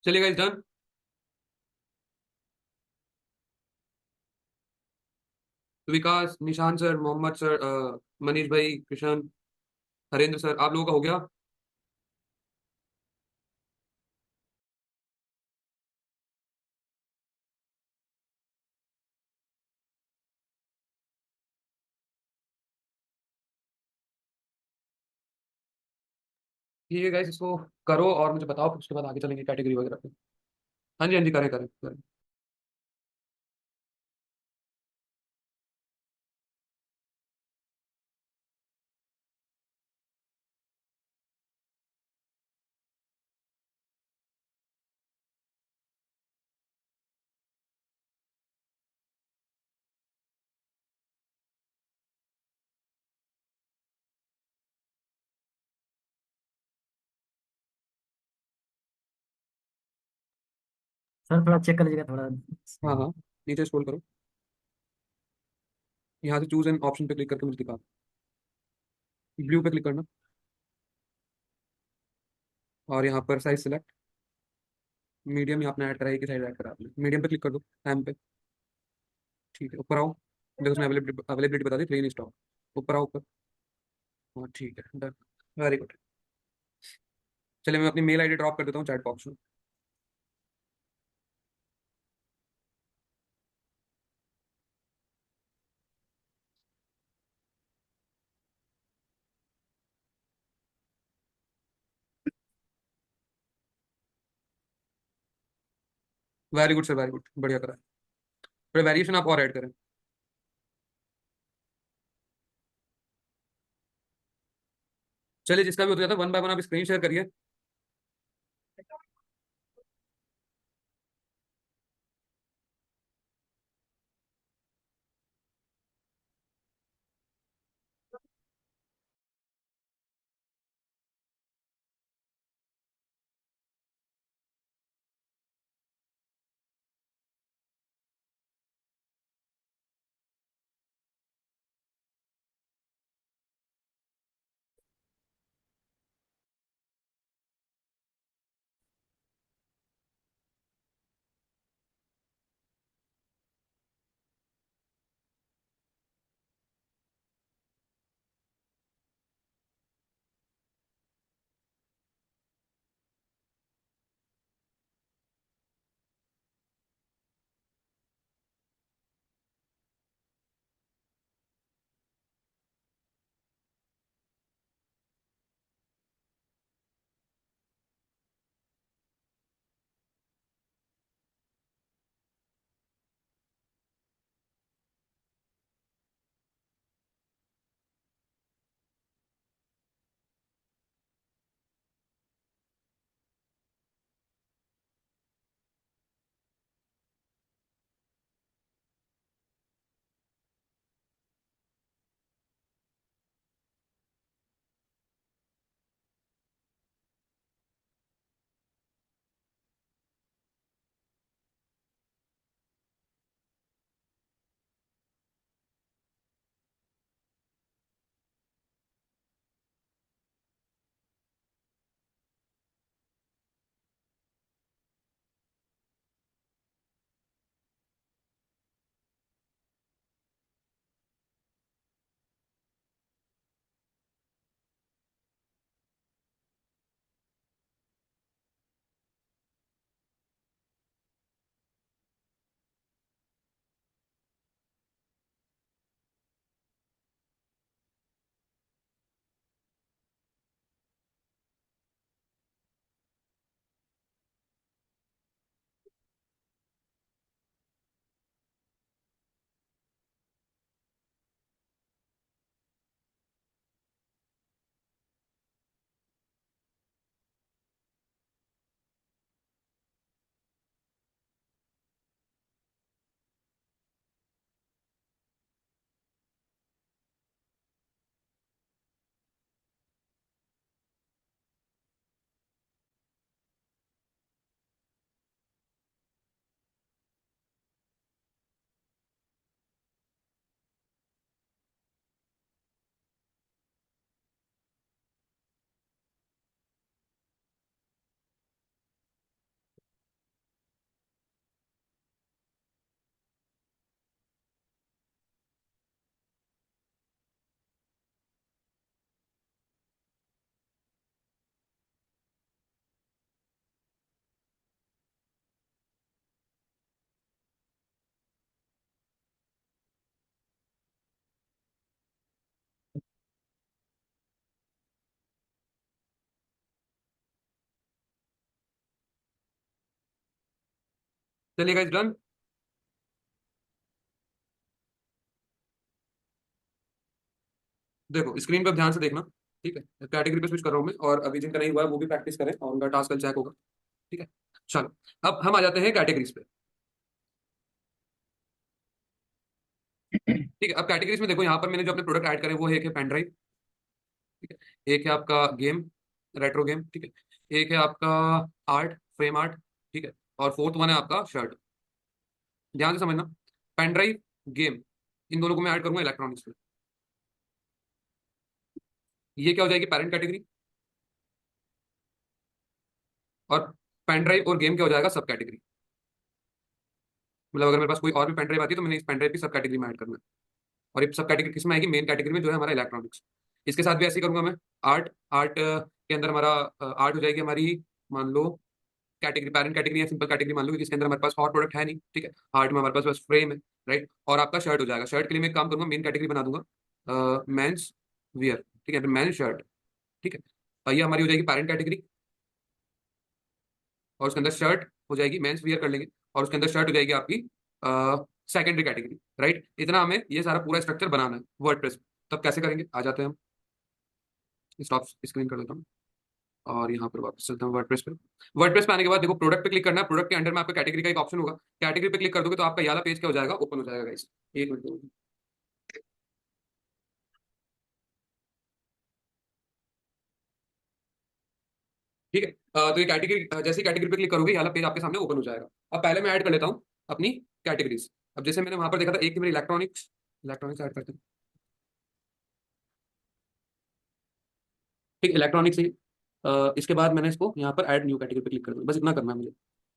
चलिए गाइस, डन। विकास, निशान सर, मोहम्मद सर, मनीष भाई, कृष्ण, हरेंद्र सर, आप लोगों का हो गया। ठीक है गाइस, इसको करो और मुझे बताओ, फिर उसके बाद आगे चलेंगे कैटेगरी वगैरह पे। हाँ जी, हाँ जी, करें करें करें। सर थोड़ा चेक कर लीजिएगा थोड़ा। हाँ हाँ, नीचे स्क्रॉल करो, यहाँ से चूज एन ऑप्शन पे क्लिक करके मुझे दिखा, ब्लू पे क्लिक करना, और यहाँ पर साइज सिलेक्ट, मीडियम आपने ऐड करा है, एक ही साइज ऐड करा आपने, मीडियम पे क्लिक कर दो, टाइम पे। ठीक है, ऊपर आओ, देखो उसने अवेलेबिलिटी बता दी, 3 इन स्टॉक। ऊपर आओ, ऊपर। हाँ ठीक है, डन, वेरी गुड। चलिए, मैं अपनी मेल आईडी ड्रॉप कर देता हूँ चैट बॉक्स में। Very good sir, very good, बढ़िया करा है। फिर वेरिएशन आप और ऐड करें। चलिए, जिसका भी होता जाता है, वन बाय वन आप स्क्रीन शेयर करिए। चलिए गाइस, डन। देखो स्क्रीन पर ध्यान से देखना, ठीक है। कैटेगरी पे स्विच कर रहा हूँ मैं, और अभी जिनका नहीं हुआ है वो भी प्रैक्टिस करें और उनका टास्क कल चेक होगा, ठीक है। चलो, अब हम आ जाते हैं कैटेगरीज पे, ठीक है। अब कैटेगरीज में देखो, यहाँ पर मैंने जो अपने प्रोडक्ट ऐड करे वो है, एक है पेन ड्राइव, ठीक है। एक है आपका गेम, रेट्रो गेम, ठीक है। एक है आपका आर्ट, फ्रेम आर्ट, ठीक है। और फोर्थ वन है आपका शर्ट। ध्यान से समझना, पेन ड्राइव, गेम, इन दोनों को मैं ऐड करूंगा इलेक्ट्रॉनिक्स में। ये क्या हो जाएगी, पेरेंट कैटेगरी। और पेन ड्राइव और गेम क्या हो जाएगा, सब कैटेगरी। मतलब अगर मेरे पास कोई और भी पेन ड्राइव आती है तो मैंने इस पेन ड्राइव की सब कैटेगरी में ऐड करना है। और ये सब कैटेगरी किस में आएगी, मेन कैटेगरी में, जो है हमारा इलेक्ट्रॉनिक्स। इसके साथ भी ऐसे ही करूंगा मैं। आर्ट, आर्ट के अंदर हमारा आर्ट हो जाएगी हमारी, मान लो कैटेगरी, पेरेंट कैटेगरी या सिंपल कैटेगरी मान लो, क्योंकि इसके अंदर हमारे पास और प्रोडक्ट है नहीं, ठीक है। आर्ट में हमारे पास बस फ्रेम है, राइट। और आपका शर्ट हो जाएगा। शर्ट के लिए मैं एक काम करूंगा, मेन कैटेगरी बना दूंगा मेंस वियर, ठीक है, मेन शर्ट, ठीक है। ये हमारी हो जाएगी पेरेंट कैटेगरी, और उसके अंदर शर्ट हो जाएगी, मेंस वियर कर लेंगे। और उसके अंदर शर्ट हो जाएगी आपकी सेकेंडरी कैटेगरी, राइट। इतना हमें ये सारा पूरा स्ट्रक्चर बनाना है वर्डप्रेस में। तब कैसे करेंगे, आ जाते हैं हम। स्टॉप स्क्रीन कर देता हूँ और यहाँ पर वापस चलता हूँ वर्डप्रेस पे। वर्डप्रेस पे आने के बाद देखो, प्रोडक्ट पे क्लिक करना है। प्रोडक्ट के अंडर में आपका कैटेगरी का एक ऑप्शन होगा। कैटेगरी पे क्लिक कर दोगे तो आपका ये वाला पेज क्या हो जाएगा, ओपन हो जाएगा गाइस। एक मिनट दो। ठीक है। तो ये कैटेगरी, जैसे कैटेगरी पे क्लिक करोगे ये वाला पेज आपके सामने ओपन हो जाएगा। अब पहले मैं ऐड कर लेता हूँ अपनी कैटेगरीज। अब जैसे मैंने वहां पर देखा था, एक थी मेरी इलेक्ट्रॉनिक्स, इलेक्ट्रॉनिक्स ऐड करते हैं, ठीक, इलेक्ट्रॉनिक्स ही। इसके बाद मैंने इसको यहाँ पर ऐड न्यू कैटेगरी पे क्लिक कर दूँ, बस इतना करना है मुझे।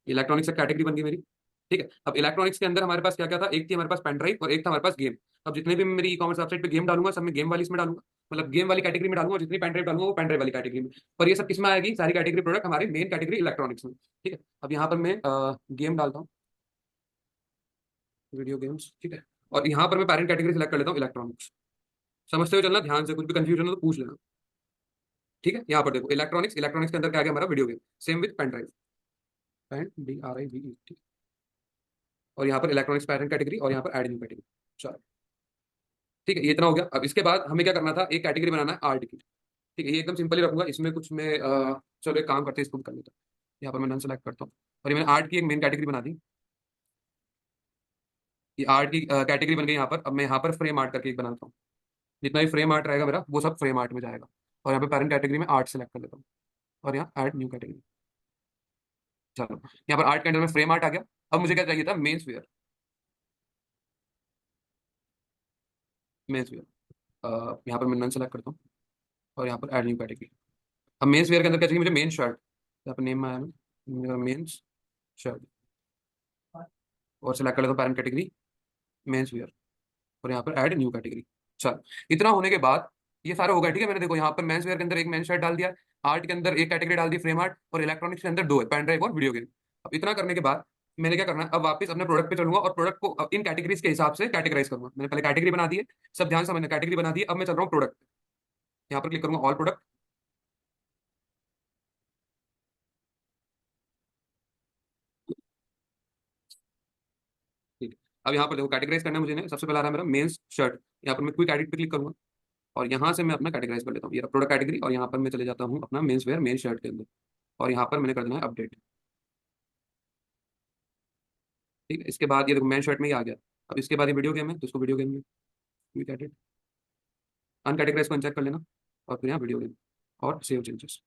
इलेक्ट्रॉनिक्स से कैटेगरी बन गई मेरी, ठीक है। अब इलेक्ट्रॉनिक्स के अंदर हमारे पास क्या क्या था, एक थी हमारे पास पेन ड्राइव और एक था हमारे पास गेम। अब जितने भी मेरी ई कॉमर्स वेबसाइट पे गेम डालूंगा, सब मैं गेम वाली इसमें डालूंगा, मतलब गेम वाली कैटेगरी में डालूंगा। और जितनी पेन ड्राइव डालूंगा वो पेन ड्राइव वाली कैटेगरी में। पर ये सब किस में आएगी, सारी कैटेगरी प्रोडक्ट हमारी मेन कैटेगरी इलेक्ट्रॉनिक्स में, ठीक है। अब यहाँ पर मैं गेम डालता हूँ, वीडियो गेम्स, ठीक है। और यहाँ पर मैं पेरेंट कैटेगरी सेलेक्ट कर लेता हूँ इलेक्ट्रॉनिक्स। समझते हुए चलना ध्यान से, कुछ भी कंफ्यूजन हो तो पूछ लेना, ठीक है। यहाँ पर देखो इलेक्ट्रॉनिक्स, इलेक्ट्रॉनिक्स के अंदर क्या आ गया हमारा, video game. Same with pen drive, pen DRIVE, ठीक। और यहाँ पर इलेक्ट्रॉनिक्स पेरेंट कैटेगरी, और यहाँ पर ऐड न्यू कैटेगरी। चलो, ठीक है, ये इतना हो गया। अब इसके बाद हमें क्या करना था, एक कैटेगरी बनाना है आर्ट की, ठीक है। ये एकदम सिंपल ही रखूंगा, इसमें कुछ मैं चलो एक काम करते हैं, इसको भी कर लेता हूँ। यहाँ पर मैं नन सेलेक्ट करता हूँ, और ये मैंने आर्ट की एक मेन कैटेगरी बना दी। ये आर्ट की कैटेगरी बन गई यहाँ पर। अब मैं यहाँ पर फ्रेम आर्ट करके एक बनाता हूँ। जितना भी फ्रेम आर्ट रहेगा मेरा, वो सब फ्रेम आर्ट में जाएगा। और यहाँ पे पेरेंट कैटेगरी में आर्ट सेलेक्ट कर लेता हूँ, और यहाँ ऐड न्यू कैटेगरी। चलो, यहाँ पर आर्ट के अंदर में फ्रेम आर्ट आ गया। अब मुझे क्या चाहिए था, मेंस वेयर, मेंस वेयर। यहाँ पर मैं नन सेलेक्ट करता हूँ, और यहाँ पर ऐड न्यू कैटेगरी। अब मेंस वेयर के अंदर क्या चाहिए मुझे, मेन शर्ट। यहाँ पर नेम में आया मेरा मेंस शर्ट, और सेलेक्ट कर लेता हूँ पेरेंट कैटेगरी मेंस वेयर, और यहाँ पर ऐड न्यू कैटेगरी। चल, इतना होने के बाद ये सारा होगा, ठीक है। मैंने देखो यहाँ पर मेंस वेयर के अंदर एक मेंस शर्ट डाल दिया, आर्ट के अंदर एक कैटेगरी डाल दी फ्रेम आर्ट, और इलेक्ट्रॉनिक्स के अंदर दो है, पेन ड्राइव और वीडियो गेम। अब इतना करने के बाद मैंने क्या करना है, अब वापस अपने प्रोडक्ट पे चलूंगा और प्रोडक्ट को अब इन कैटेगरीज के हिसाब से कैटेगराइज करूंगा। मैंने पहले कैटेगरी बना दी है, सब ध्यान से मैंने कैटेगरी बना दी है। अब मैं चल रहा हूँ प्रोडक्ट, यहाँ पर क्लिक करूंगा ऑल प्रोडक्ट, ठीक है। अब यहाँ पर देखो कैटेगराइज करना है मुझे ने, सबसे पहला आ रहा है मेरा मेंस शर्ट। यहाँ पर मैं क्विक एडिट पे क्लिक करूंगा, और यहाँ से मैं अपना कैटेगराइज कर लेता हूँ, ये प्रोडक्ट कैटेगरी। और यहाँ पर मैं चले जाता हूँ अपना मेंस वेयर मेन शर्ट के अंदर, और यहाँ पर मैंने कर देना है अपडेट, ठीक है। इसके बाद ये देखो मेन शर्ट में ही आ गया। अब इसके बाद ये वीडियो गेम है, तो इसको वीडियो गेम में क्विक एडिट, अनकैटेगराइज को अनचेक कर लेना, और फिर यहाँ वीडियो गेम, और सेव चेंजेस।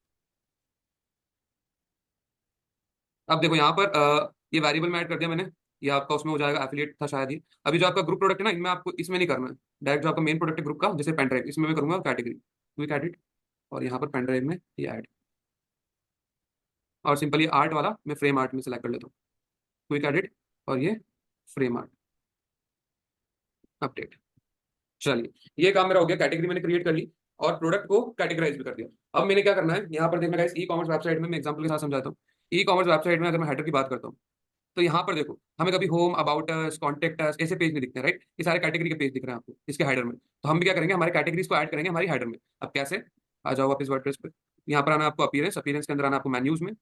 अब देखो यहाँ पर ये वेरिएबल में ऐड कर दिया मैंने, ये आपका उसमें हो जाएगा, एफिलिएट था शायद ये। अभी जो आपका ग्रुप प्रोडक्ट है ना, इनमें आपको इसमें नहीं करना है, डायरेक्ट जो आपका मेन प्रोडक्ट है ग्रुप का, जैसे पेन ड्राइव, इसमें मैं करूंगा कैटेगरी क्विक एडिट, और यहाँ पर पेन ड्राइव में ये ऐड, और सिंपल ये आर्ट वाला मैं फ्रेम आर्ट में सेलेक्ट कर लेता हूँ, क्विक एडिट, और ये फ्रेम आर्ट, अपडेट। चलिए, ये काम मेरा हो गया, कैटेगरी मैंने क्रिएट कर ली और प्रोडक्ट को कैटेगराइज भी कर दिया। अब मैंने क्या करना है, यहाँ पर देखना गाइस, ई कॉमर्स वेबसाइट में मैं एग्जांपल के साथ समझाता हूँ। ई कॉमर्स वेबसाइट में अगर मैं हेडर की बात करता हूँ, तो यहाँ पर देखो हमें कभी home, about us, contact us ऐसे पेज नहीं दिखते, राइट। ये सारे कैटेगरी के पेज दिख रहे हैं आपको इसके हेडर में। तो हम भी क्या करेंगे, हमारे कैटेगरीज को ऐड करेंगे हमारी हेडर में। अब कैसे, आ जाओ वापस वर्डप्रेस पे। यहाँ पर आना आपको अपीयरेंस, अपीयरेंस के अंदर आना आपको मेन्यूज में,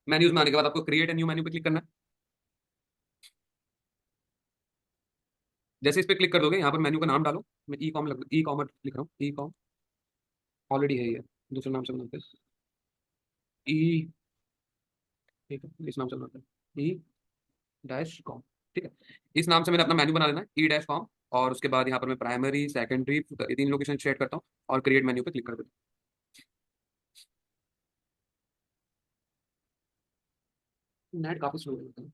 मेन्यूज में आने के बाद आपको क्रिएट ए न्यू मेन्यू पे क्लिक करना है। जैसे इस पे क्लिक कर दोगे यहाँ पर मेन्यू का नाम डालो। मैं ई कॉमर्स लिख रहा हूँ, ई कॉम ऑलरेडी है ये, दूसरे नाम से बनाते हैं ई, ठीक है इस नाम से बनाते हैं ई डैश कॉम, ठीक है। इस नाम से मैंने अपना मेन्यू बना लेना है, ई डैश कॉम। और उसके बाद यहाँ पर मैं प्राइमरी सेकेंडरी ये 3 लोकेशन सेट करता हूँ और क्रिएट मेन्यू पे क्लिक कर देता हूँ। नेट काफी स्लो है।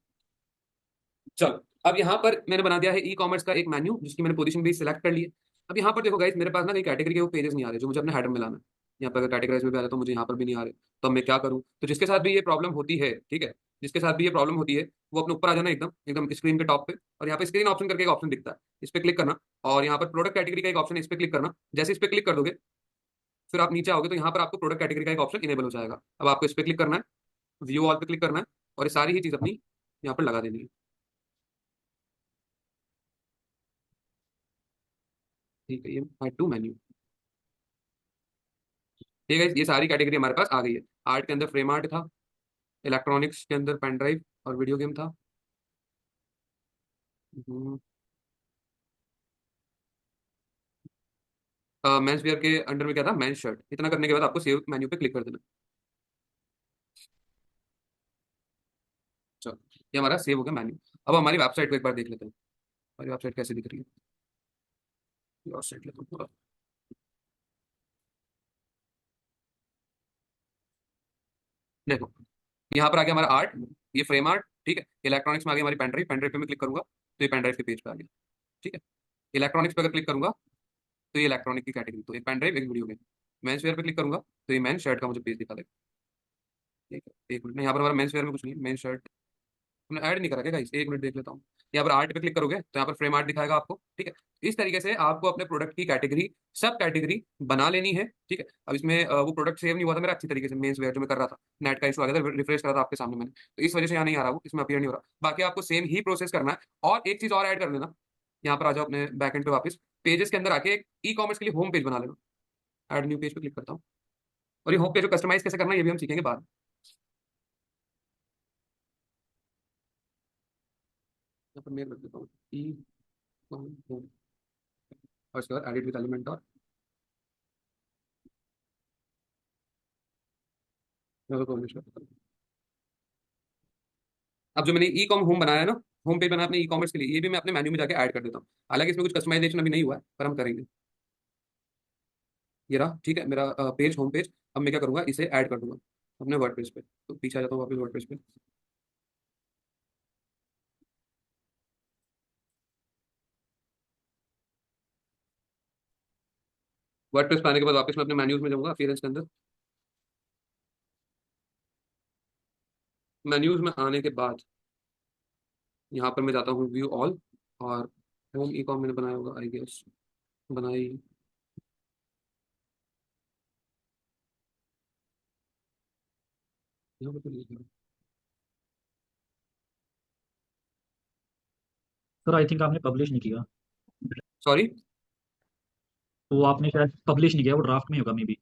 चलो अब यहाँ पर मैंने बना दिया है ई कॉमर्स का एक मेन्यू, जिसकी मैंने पोजीशन भी सिलेक्ट कर ली है। अब यहाँ पर देखो गाइस, मेरे पास ना कई कैटेगरी के वो पेजेस नहीं आ रहे जो मुझे अपने हेडर में लाना है। यहाँ पर अगर कैटेगराइज में भी आ रहा है तो मुझे यहाँ पर भी नहीं आ रहे, तो अब मैं क्या करूँ? तो जिसके साथ भी ये प्रॉब्लम होती है, ठीक है, जिसके साथ भी ये प्रॉब्लम होती है वो अपने ऊपर आ जाना एकदम एकदम स्क्रीन के टॉप पे, और यहाँ पे स्क्रीन ऑप्शन करके एक ऑप्शन दिखता है, इस पे क्लिक करना। और यहाँ पर प्रोडक्ट कैटेगरी का एक ऑप्शन है, इस पे क्लिक करना। जैसे इस पे क्लिक कर दोगे फिर आप नीचे आओगे तो यहाँ पर आपको प्रोडक्ट कैटेगरी का एक ऑप्शन इनेबल हो जाएगा। अब आपको इस पे क्लिक करना है, व्यू ऑल पे क्लिक करना है, और ये सारी ही चीज अपनी यहाँ पर लगा देनी है, ठीक है। ये ऐड टू मेन्यू, ठीक है। ये सारी कैटेगरी हमारे पास आ गई है। आर्ट के अंदर फ्रेम आर्ट था, इलेक्ट्रॉनिक्स के अंदर पेन ड्राइव और वीडियो गेम था। मेंस वेयर के अंडर में क्या था? Men's shirt. इतना करने के बाद आपको सेव मेन्यू पे क्लिक कर देना। चलो ये हमारा सेव हो गया मेन्यू। अब हमारी वेबसाइट को एक बार देख लेते हैं, हमारी वेबसाइट कैसे दिख रही है। वेबसाइट लेता हूँ पूरा। देखो यहाँ पर आ गया हमारा आर्ट, ये फ्रेम आर्ट, ठीक है। इलेक्ट्रॉनिक्स में आ गई हमारी पेन ड्राइव, पेन ड्राइव पे मैं क्लिक करूंगा तो ये पेन ड्राइव के पेज पे आ गया, ठीक है। इलेक्ट्रॉनिक्स पे अगर क्लिक करूंगा तो ये इलेक्ट्रॉनिक की कैटेगरी, तो एक पेन ड्राइव एक वीडियो गेम। मेंस वेयर पे क्लिक करूंगा तो ये मेन शर्ट का मुझे पेज दिखा देगा, ठीक है। एक मिनट में, यहाँ पर हमारा मेंस वेयर में कुछ नहीं है, मेन शर्ट हमने ऐड नहीं करा क्या गाइस? एक मिनट देख लेता हूँ। यहाँ पर आर्ट पे क्लिक करोगे तो यहाँ पर फ्रेम आर्ट दिखाएगा आपको, ठीक है। इस तरीके से आपको अपने प्रोडक्ट की कैटेगरी, सब कैटेगरी बना लेनी है, ठीक है। अब इसमें वो प्रोडक्ट सेव नहीं हुआ था मेरा अच्छी तरीके से, मेंस वेयर जो मैं कर रहा था, नेट का इशू आ गया था, रिफ्रेश करा था आपके सामने मैंने, तो इस वजह से यहाँ नहीं आ रहा, वो इसमें अपीयर नहीं हो रहा। बाकी आपको सेम ही प्रोसेस करना है। और एक चीज और ऐड कर लेना, यहाँ पर आ जाओ अपने बैकएंड पे वापस, पेजेस के अंदर आके एक ई कॉमर्स के लिए होम पेज बना लेना। ऐड न्यू पेज पे क्लिक करता हूँ, और ये होम पेज को कस्टमाइज कैसे करना है ये भी हम सीखेंगे बाद में। यहाँ पर मेल रख देता हूँ ई होम, और उसके बाद एडिट विद एलिमेंट और अब जो मैंने ई कॉम होम बनाया है ना, होम पेज बना अपने ई कॉमर्स के लिए, ये भी मैं अपने मेन्यू में जाके ऐड कर देता हूँ। हालांकि इसमें कुछ कस्टमाइजेशन अभी नहीं हुआ है, पर हम करेंगे। ये रहा, ठीक है, मेरा पेज, होम पेज। अब मैं क्या करूंगा, इसे ऐड कर दूंगा अपने वर्डप्रेस पे। तो पीछे आ जाता हूँ वापस वर्डप्रेस पे। वर्डप्रेस पे आने के बाद वापस मैं अपने मेन्यूज में जाऊंगा, अपीयरेंस के अंदर। मेन्यूज में आने के बाद यहाँ पर मैं जाता हूँ व्यू ऑल, और होम ई कॉम मैंने बनाया होगा आई गेस, बनाई। यहाँ पर तो नहीं लिखा। सर आई थिंक आपने पब्लिश नहीं किया, सॉरी, तो आपने शायद पब्लिश नहीं किया, वो ड्राफ्ट में ही होगा मे बी।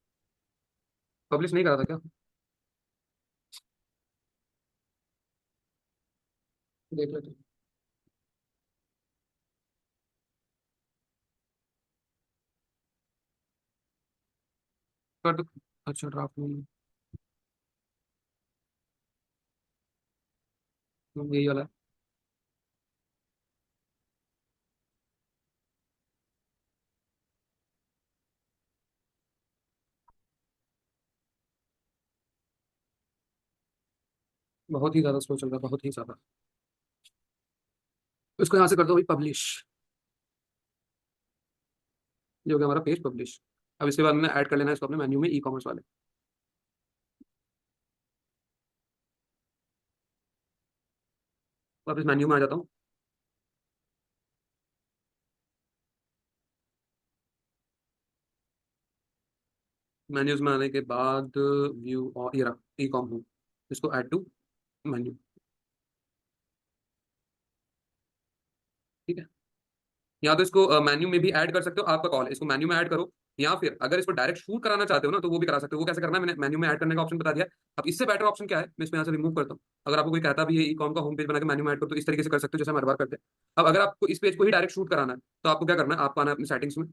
पब्लिश नहीं करा था क्या? देख लेते हैं। कर दो। अच्छा ड्राफ्ट में यही वाला है। बहुत ही ज्यादा स्लो चल रहा है, बहुत ही ज्यादा। इसको यहाँ से कर दो भाई पब्लिश, ये हो गया हमारा पेज पब्लिश। अब इसके बाद मैंने ऐड कर लेना है इसको अपने मेन्यू में, ई कॉमर्स वाले। वापस मेन्यू में आ जाता हूँ। मेन्यूज में आने के बाद व्यू और ये रहा ई कॉम हूँ, इसको ऐड टू मेन्यू, ठीक है। या तो इसको मेन्यू में भी ऐड कर सकते हो, आपका कॉल है, इसको मेन्यू में ऐड करो या फिर अगर इसको डायरेक्ट शूट कराना चाहते हो ना तो वो भी करा सकते हो। वो कैसे करना है मैंने मेन्यू में ऐड करने का ऑप्शन बता दिया। अब इससे बेटर ऑप्शन क्या है, मैं इसमें यहाँ से रिमूव करता हूँ। अगर आपको कोई कहता भी है ई कॉम का होम पेज बना के मेन्यू में ऐड करो, तो इस तरीके से कर सकते हो जैसे हम हर बार करते हैं। अब अगर आपको इस पेज को ही डायरेक्ट शूट कराना है तो आपको क्या करना है, आपको आना है अपनी सेटिंग्स में,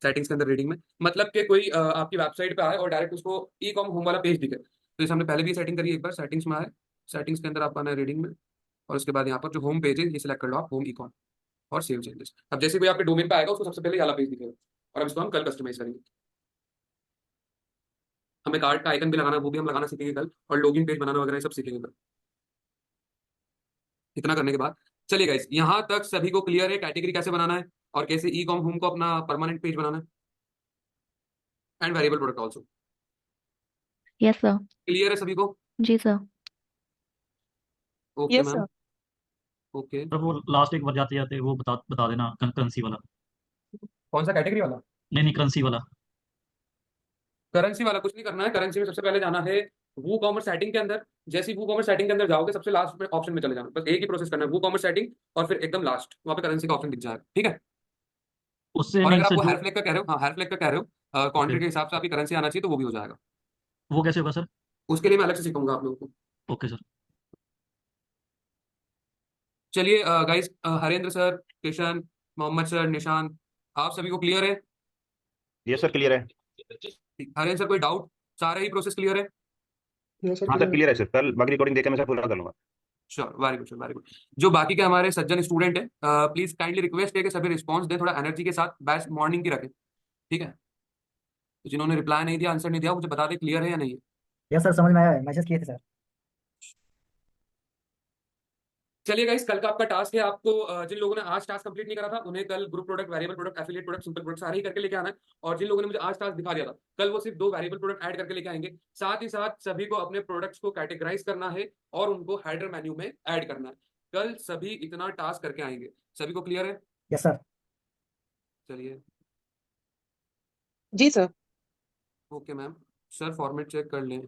सेटिंग्स के अंदर रीडिंग में, मतलब कि कोई आपकी वेबसाइट पे आए और डायरेक्ट उसको ई कॉम होम वाला पेज दिखे। तो जैसे हमने पहले भी सेटिंग करी, एक बार सेटिंग्स में आए, सेटिंग्स के अंदर आपको आना है रीडिंग में, और उसके बाद यहाँ पर जो होम पेज है ये सिलेक्ट कर लो आप, होम ई कॉम, और सेव चेंजेस। अब जैसे कोई आपके डोमेन पे आएगा उसको सबसे पहले ये वाला पेज दिखेगा। और अब इसको हम कल कस्टमाइज करेंगे। हमें कार्ड का आइकन भी लगाना है, वो भी हम लगाना सीखेंगे कल, और लॉगिन पेज बनाना वगैरह ये सब सीखेंगे कल। इतना करने के बाद चलिए गाइस, यहाँ तक सभी को क्लियर है कैटेगरी कैसे बनाना है और कैसे ई कॉम होम को अपना परमानेंट पेज बनाना है, and variable product also. Yes sir. Clear है सभी को? जी sir. Okay yes ma'am, sir. Okay. Sir वो लास्ट एक बार जाते जाते वो बता बता देना, करेंसी वाला। कौन सा कैटेगरी वाला? नहीं नहीं, करेंसी वाला। करेंसी वाला कुछ नहीं करना है। करेंसी में सबसे पहले जाना है वो कॉमर्स सेटिंग के अंदर। जैसे ही वो कॉमर्स सेटिंग के अंदर जाओगे सबसे लास्ट में ऑप्शन में चले जाना, बस एक ही प्रोसेस करना है, वो कॉमर्स सेटिंग, और फिर एकदम लास्ट वहाँ पे करेंसी का ऑप्शन दिख जाएगा, ठीक है। उससे और नहीं अगर आप सर वो जो। हेयर फ्लैग का कह रहे हो, हाँ हेयर फ्लैग का कह रहे हो, ओके, क्वांटिटी के हिसाब से आपकी करेंसी आना चाहिए, तो वो भी हो जाएगा। वो कैसे होगा सर? उसके लिए मैं अलग से सिखाऊंगा आप लोगों को। Okay sir. चलिए guys, Harendra sir, Kishan, Mohammed sir, Nishant, आप सभी को क्लियर है? ये सर क्लियर है। ठीक। हरेंद्र सर कोई डाउट? सारे ही प्रोसेस क्लियर है? यस सर हाँ सर क्लियर है। क्लियर है सर, कल बाकी रिकॉर्डिंग देकर मैं सर पूरा कर लूंगा। Sure, very good sir, very good. जो बाकी के हमारे सज्जन स्टूडेंट हैं, प्लीज काइंडली रिक्वेस्ट है कि सभी रिस्पॉन्स दें थोड़ा एनर्जी के साथ, बैच मॉर्निंग की रखें, ठीक है। तो जिन्होंने रिप्लाई नहीं दिया, आंसर नहीं दिया, मुझे बता दें क्लियर है या नहीं है। यस सर, समझ में आया, मैसेज किए थे सर। चलिए गाइस, कल का आपका टास्क है, आपको जिन लोगों ने आज टास्क कंप्लीट नहीं करा था उन्हें कल group product, variable product, affiliate product, simple product सारे ही करके लेके आना है। और जिन लोगों ने मुझे आज टास्क दिखा दिया था, कल वो सिर्फ 2 वेरिएबल प्रोडक्ट ऐड करके लेके आएंगे। साथ ही साथ सभी को अपने प्रोडक्ट्स को कैटेगराइज करना है और उनको हेडर मेन्यू में ऐड करना है। कल सभी इतना टास्क करके आएंगे। सभी को क्लियर है? Yes sir. चलिए, जी sir. Okay ma'am. Sir format check कर लें।